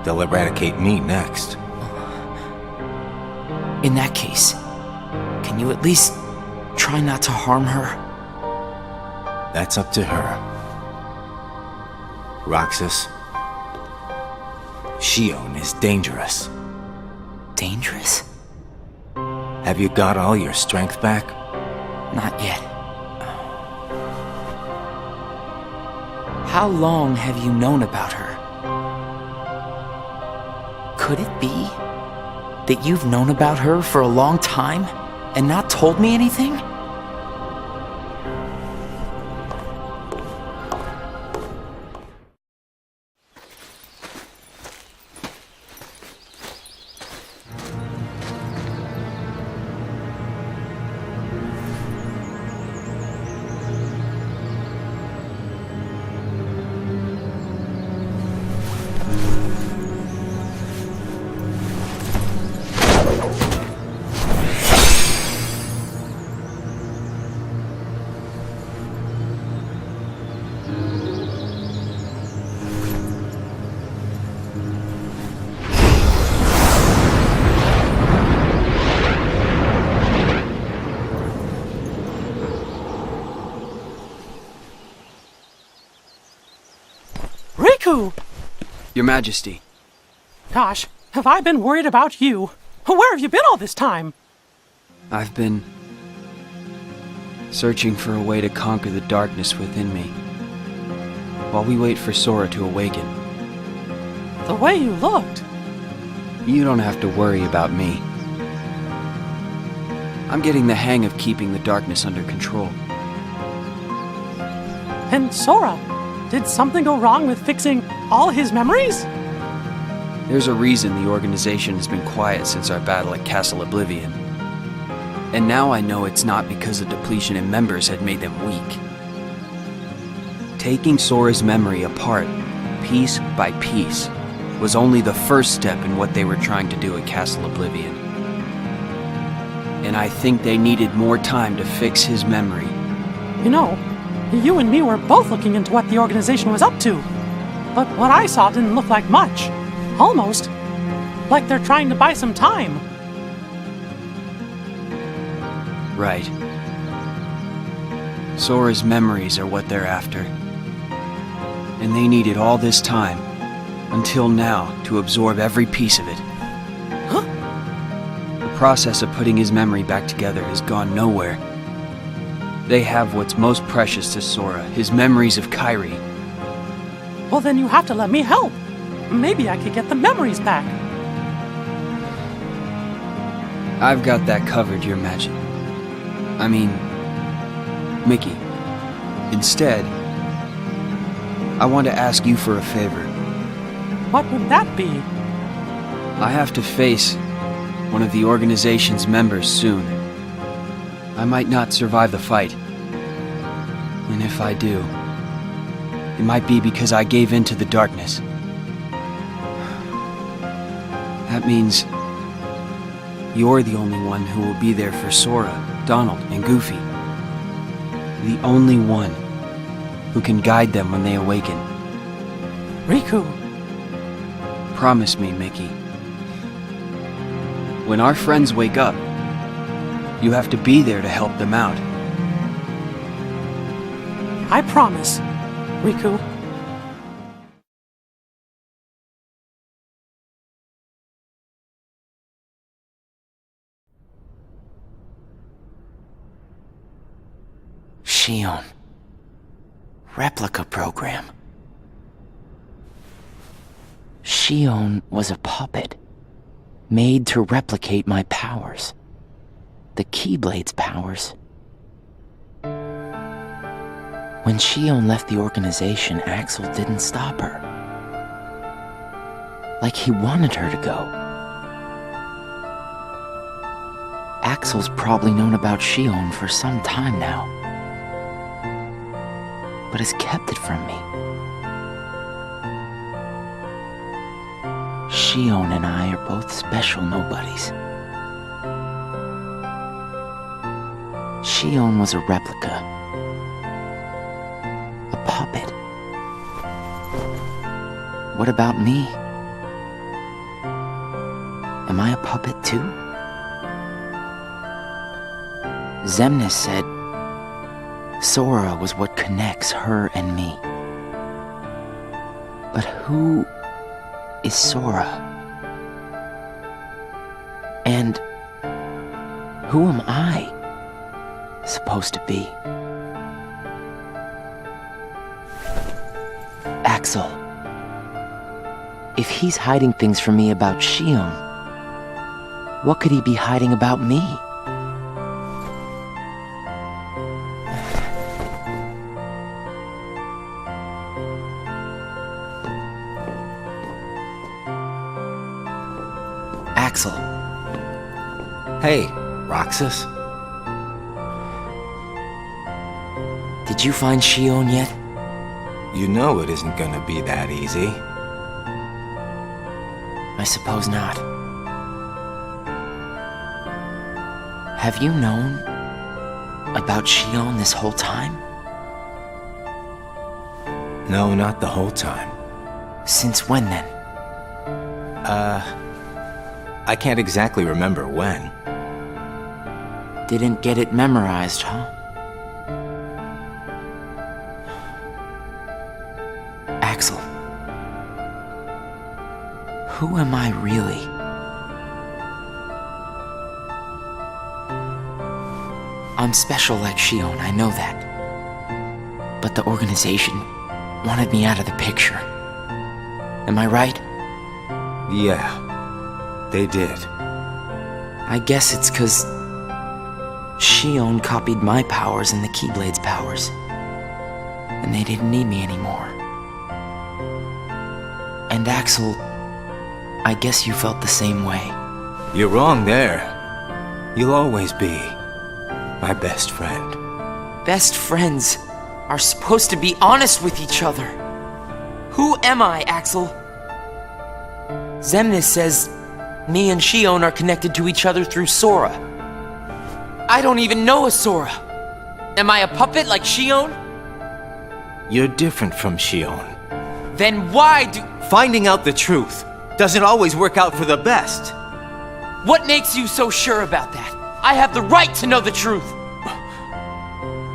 they'll eradicate me next. In that case, can you at least try not to harm her? That's up to her. Roxas, Shion is dangerous. Dangerous? Have you got all your strength back? Not yet. How long have you known about her? Could it be that you've known about her for a long time and not told me anything? Your Majesty. Gosh, have I been worried about you? Where have you been all this time? I've been searching for a way to conquer the darkness within me, while we wait for Sora to awaken. The way you looked. You don't have to worry about me. I'm getting the hang of keeping the darkness under control. And Sora, did something go wrong with fixing all his memories? There's a reason the organization has been quiet since our battle at Castle Oblivion. And now I know it's not because the depletion in members had made them weak. Taking Sora's memory apart, piece by piece, was only the first step in what they were trying to do at Castle Oblivion. And I think they needed more time to fix his memory. You know, you and me were both looking into what the organization was up to. But what I saw didn't look like much. Almost like they're trying to buy some time. Right. Sora's memories are what they're after. And they needed all this time, until now, to absorb every piece of it. Huh? The process of putting his memory back together has gone nowhere. They have what's most precious to Sora, his memories of Kairi. Well, then you have to let me help. Maybe I could get the memories back. I've got that covered, Your Magic. I mean, Mickey. Instead, I want to ask you for a favor. What would that be? I have to face one of the organization's members soon. I might not survive the fight. And if I do, it might be because I gave in to the darkness. That means you're the only one who will be there for Sora, Donald, and Goofy. The only one who can guide them when they awaken. Riku. Promise me, Mickey. When our friends wake up, you have to be there to help them out. I promise, Riku. Shion. Replica program. Shion was a puppet, made to replicate my powers. The Keyblade's powers. When Shion left the organization, Axel didn't stop her. Like he wanted her to go. Axel's probably known about Shion for some time now, but has kept it from me. Shion and I are both special nobodies. Shion was a replica. A puppet. What about me? Am I a puppet too? Xemnas said Sora was what connects her and me. But who is Sora? And who am I supposed to be? Axel. If he's hiding things from me about Shion, what could he be hiding about me? Axel. Hey, Roxas. Did you find Shion yet? You know it isn't gonna be that easy. I suppose not. Have you known about Shion this whole time? No, not the whole time. Since when then? I can't exactly remember when. Didn't get it memorized, huh? Axel. Who am I really? I'm special like Shion, I know that. But the organization wanted me out of the picture. Am I right? Yeah, they did. I guess it's 'cause Shion copied my powers and the Keyblade's powers. And they didn't need me anymore. And Axel, I guess you felt the same way. You're wrong there. You'll always be my best friend. Best friends are supposed to be honest with each other. Who am I, Axel? Xemnas says me and Shion are connected to each other through Sora. I don't even know a Sora. Am I a puppet like Shion? You're different from Shion. Then why do... Finding out the truth doesn't always work out for the best. What makes you so sure about that? I have the right to know the truth.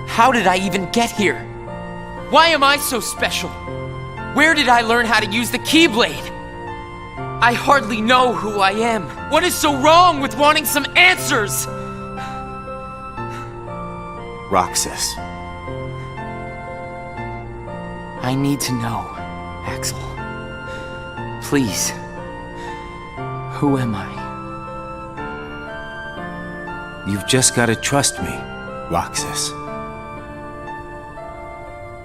How did I even get here? Why am I so special? Where did I learn how to use the Keyblade? I hardly know who I am. What is so wrong with wanting some answers? Roxas. I need to know, Axel. Please. Who am I? You've just got to trust me, Roxas.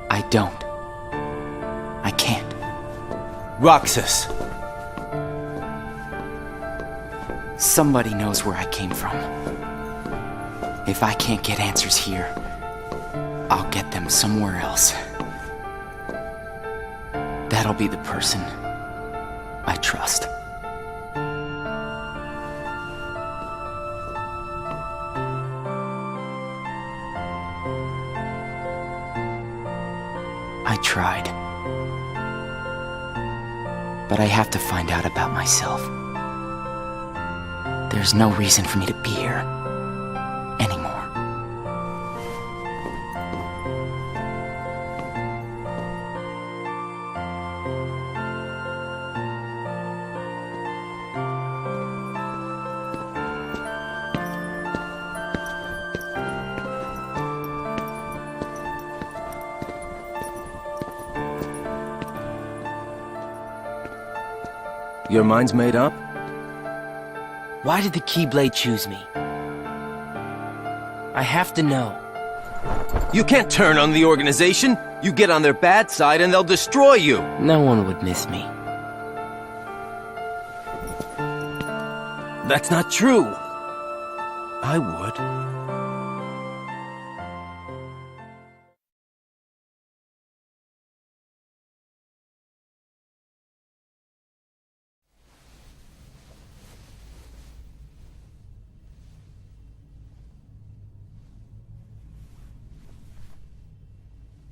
I don't. I can't. Roxas! Somebody knows where I came from. If I can't get answers here, I'll get them somewhere else. That'll be the person I trust. I tried. But I have to find out about myself. There's no reason for me to be here anymore. Your mind's made up? Why did the Keyblade choose me? I have to know. You can't turn on the organization! You get on their bad side and they'll destroy you! No one would miss me. That's not true! I would.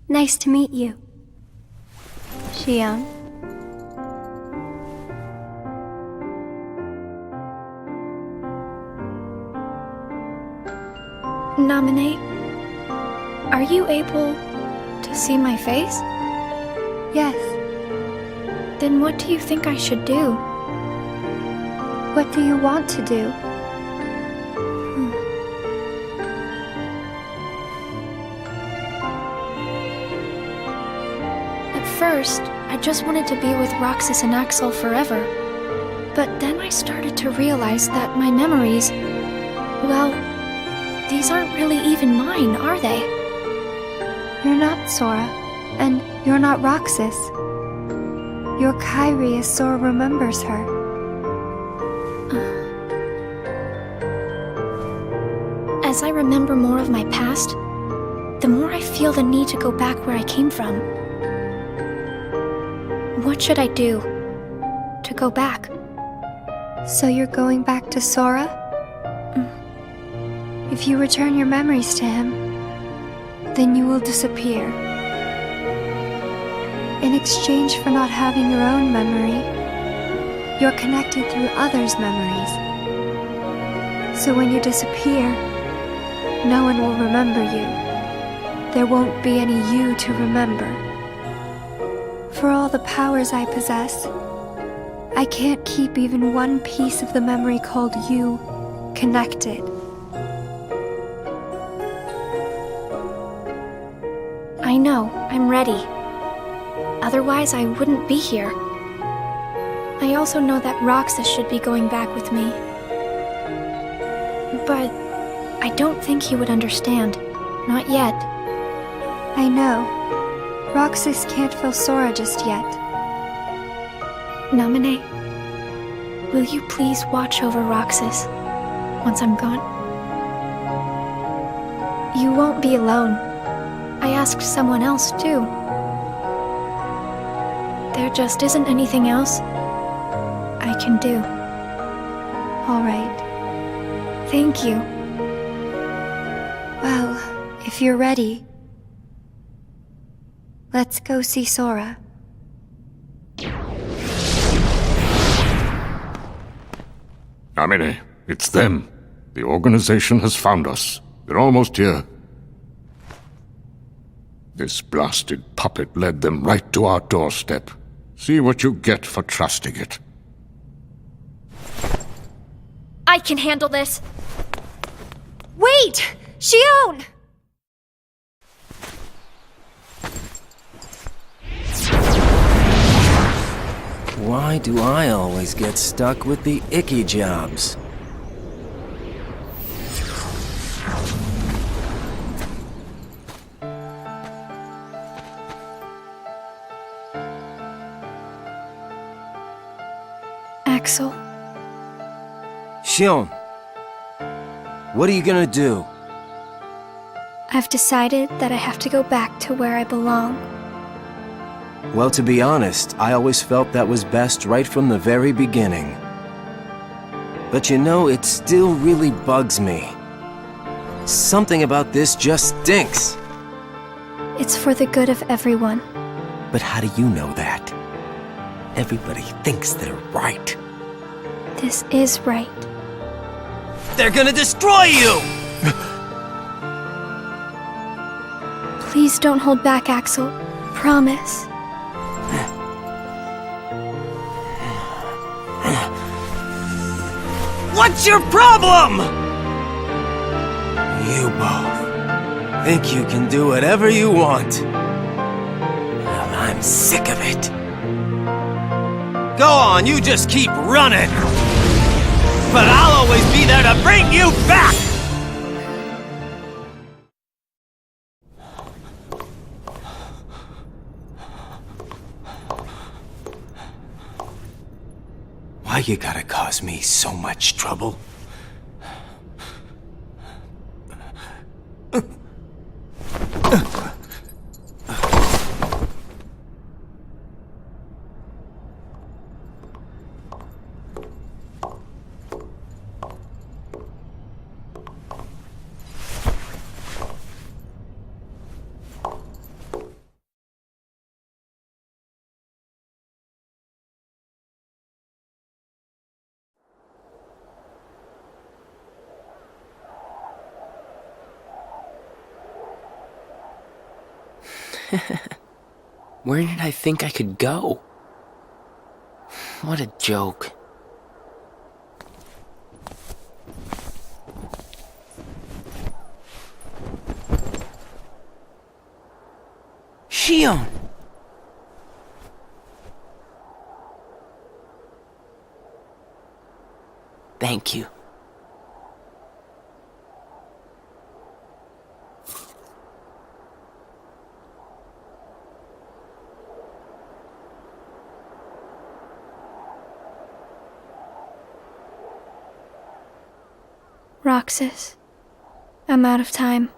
Nice to meet you. Xion. Nominate. Are you able to see my face? Yes. Then what do you think I should do? What do you want to do? First, I just wanted to be with Roxas and Axel forever. But then I started to realize that my memories, well, these aren't really even mine, are they? You're not Sora, and you're not Roxas. You're Kairi as Sora remembers her. As I remember more of my past, the more I feel the need to go back where I came from. What should I do to go back? So you're going back to Sora? If you return your memories to him, then you will disappear. In exchange for not having your own memory, you're connected through others' memories. So when you disappear, no one will remember you. There won't be any you to remember. For all the powers I possess, I can't keep even one piece of the memory called you connected. I know, I'm ready. Otherwise, I wouldn't be here. I also know that Roxas should be going back with me. But I don't think he would understand. Not yet. I know. Roxas can't feel Sora just yet. Naminé, will you please watch over Roxas once I'm gone? You won't be alone. I asked someone else, too. There just isn't anything else I can do. All right. Thank you. Well, if you're ready, let's go see Sora. Naminé, it's them. The organization has found us. They're almost here. This blasted puppet led them right to our doorstep. See what you get for trusting it. I can handle this. Wait! Xion! why do I always get stuck with the icky jobs? Axel. Shion, what are you gonna do? I've decided that I have to go back to where I belong. Well, to be honest, I always felt that was best right from the very beginning. But you know, it still really bugs me. Something about this just stinks. It's for the good of everyone. But how do you know that? Everybody thinks they're right. This is right. They're gonna destroy you! Please don't hold back, Axel. Promise. What's your problem? You both think you can do whatever you want. Well, I'm sick of it. Go on, you just keep running. But I'll always be there to bring you back! Why you gotta cause me so much trouble? Where did I think I could go? What a joke. Shion! Thank you. Roxas, I'm out of time.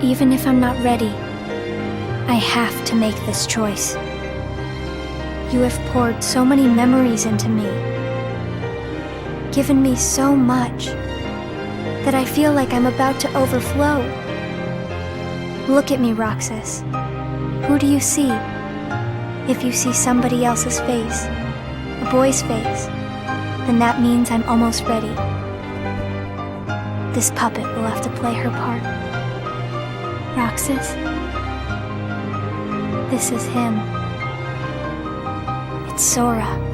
Even if I'm not ready, I have to make this choice. You have poured so many memories into me, given me so much, that I feel like I'm about to overflow. Look at me, Roxas. Who do you see? If you see somebody else's face, a boy's face, then that means I'm almost ready. This puppet will have to play her part. Roxas, this is him. It's Sora.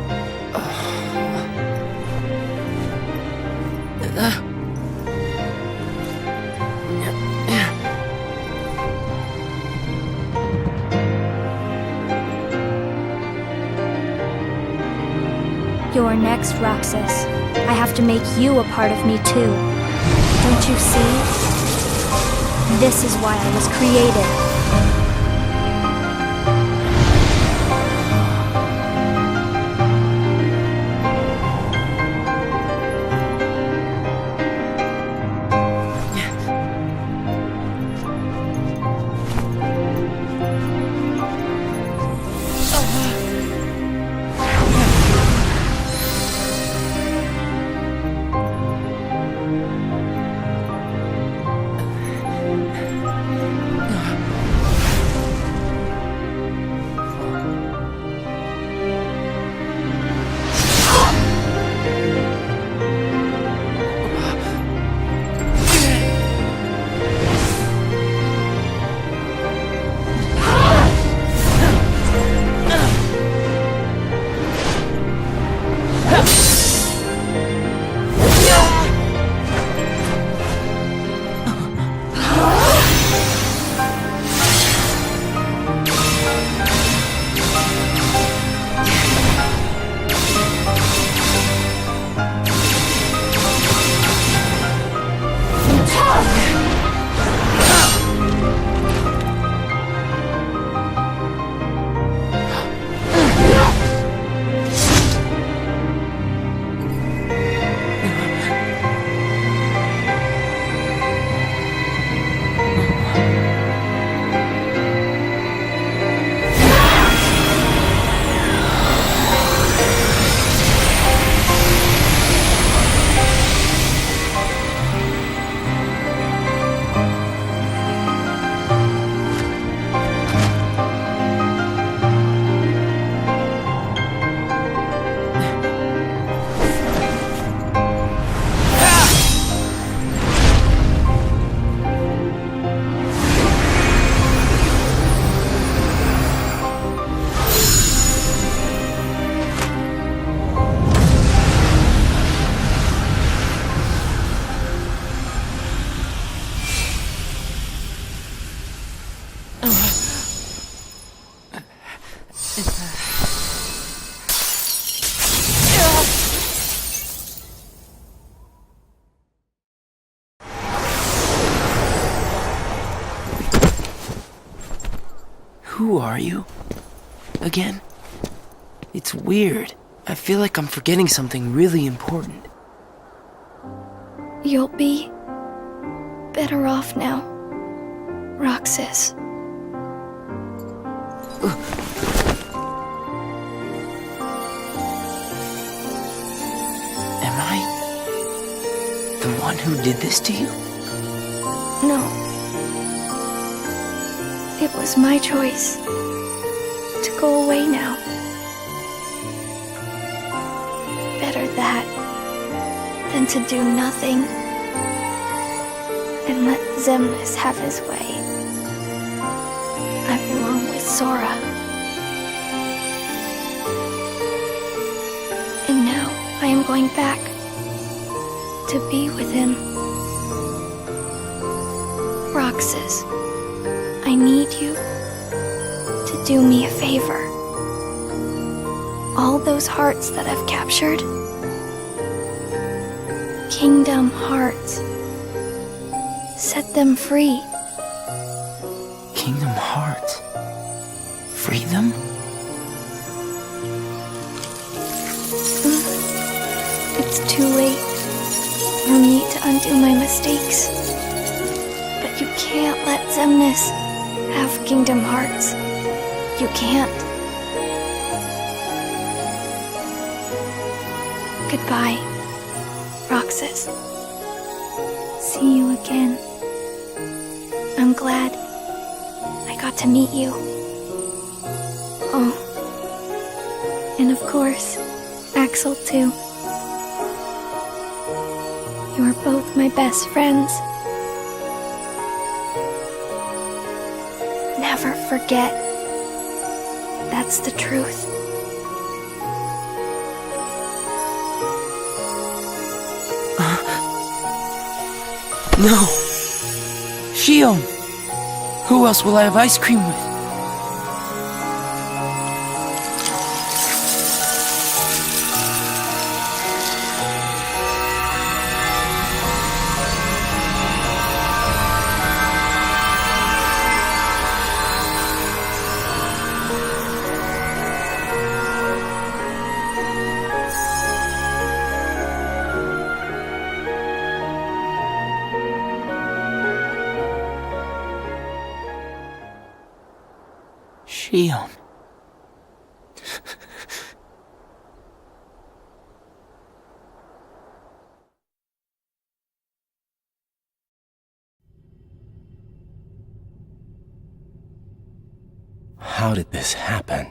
You're next, Roxas. I have to make you a part of me too. Don't you see? This is why I was created. Who are you? Again? It's weird. I feel like I'm forgetting something really important. You'll be better off now, Roxas. Am I the one who did this to you? No. It was my choice to go away now. Better that than to do nothing and let Xemnas have his way. I belong with Sora. And now I am going back to be with him. Roxas, I need you to do me a favor. All those hearts that I've captured, Kingdom Hearts, set them free. Kingdom Hearts? Free them? It's too late for me to undo my mistakes. But you can't let Xemnas have Kingdom Hearts. You can't. Goodbye, Roxas. See you again. I'm glad I got to meet you. Oh, and of course, Axel too. You are both my best friends. Never forget. That's the truth. No! Shion! Who else will I have ice cream with? Shion. How did this happen?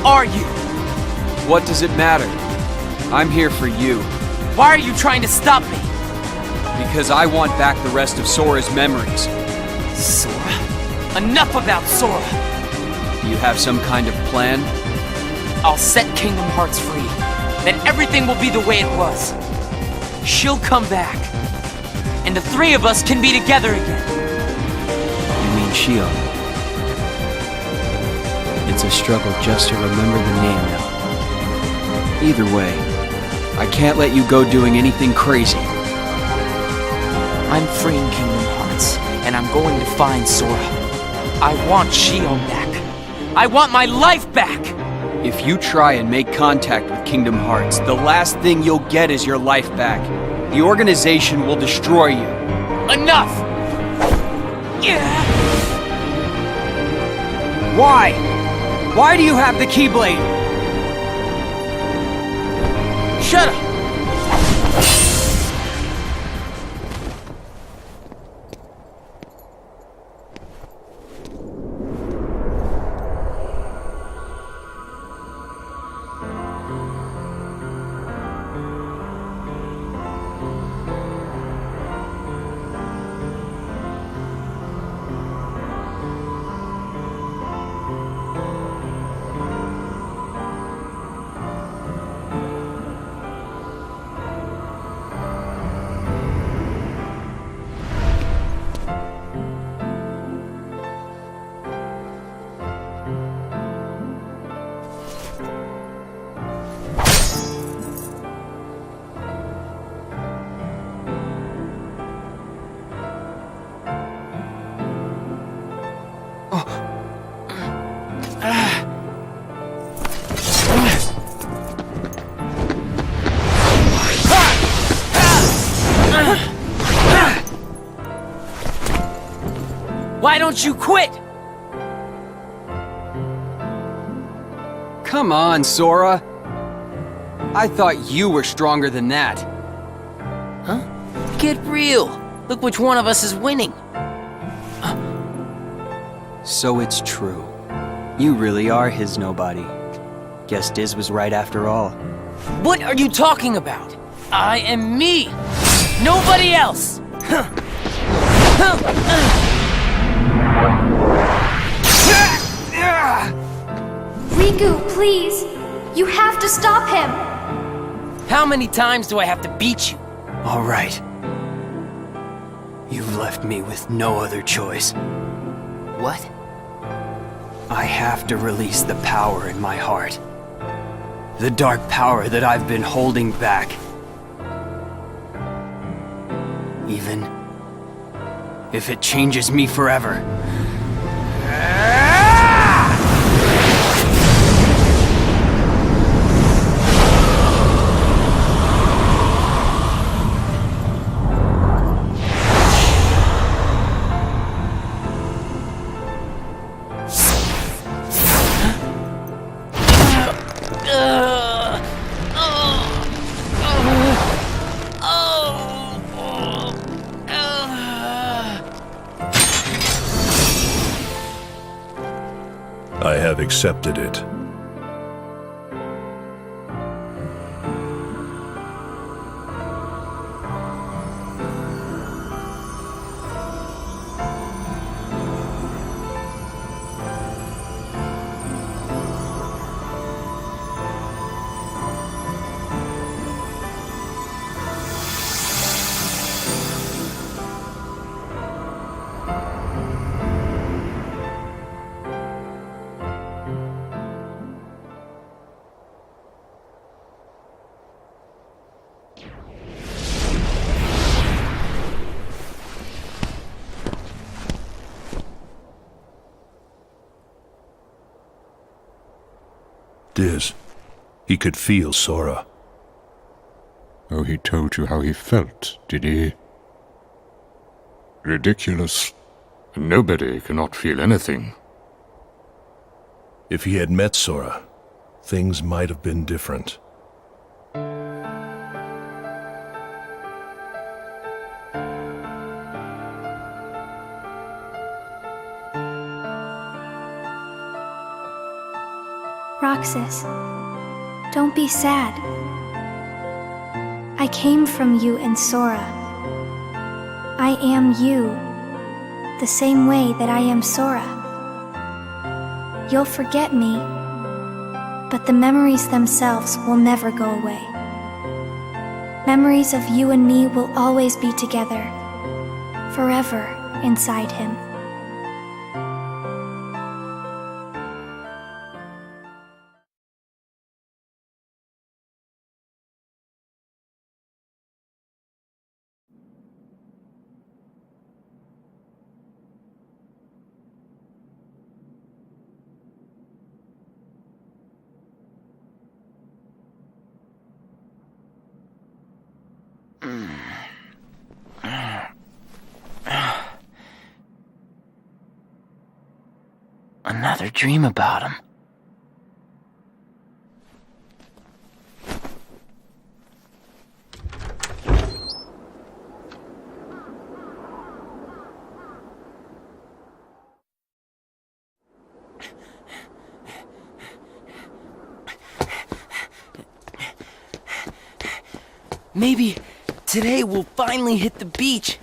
are you? What does it matter? I'm here for you. Why are you trying to stop me? Because I want back the rest of Sora's memories. Sora. Enough about Sora. Do you have some kind of plan? I'll set Kingdom Hearts free. Then everything will be the way it was. She'll come back. And the three of us can be together again. You mean Shion? It's a struggle just to remember the name now. Either way, I can't let you go doing anything crazy. I'm freeing Kingdom Hearts, and I'm going to find Sora. I want Shion back. I want my life back! If you try and make contact with Kingdom Hearts, the last thing you'll get is your life back. The organization will destroy you. Enough! Yeah. Why? Why do you have the Keyblade? Shut up! Why don't you quit? Come on, Sora. I thought you were stronger than that. Huh? Get real. Look which one of us is winning. So it's true. You really are his nobody. Guess Diz was right after all. What are you talking about? I am me. Nobody else. Riku, please! You have to stop him! How many times do I have to beat you? All right. You've left me with no other choice. What? I have to release the power in my heart. The dark power that I've been holding back. Even if it changes me forever. I have accepted it. Diz, he could feel Sora. Oh, he told you how he felt, did he? Ridiculous. Nobody cannot feel anything. If he had met Sora, things might have been different. Roxas, don't be sad. I came from you and Sora. I am you, the same way that I am Sora. You'll forget me, but the memories themselves will never go away. Memories of you and me will always be together, forever inside him. Another dream about him. Maybe today we'll finally hit the beach.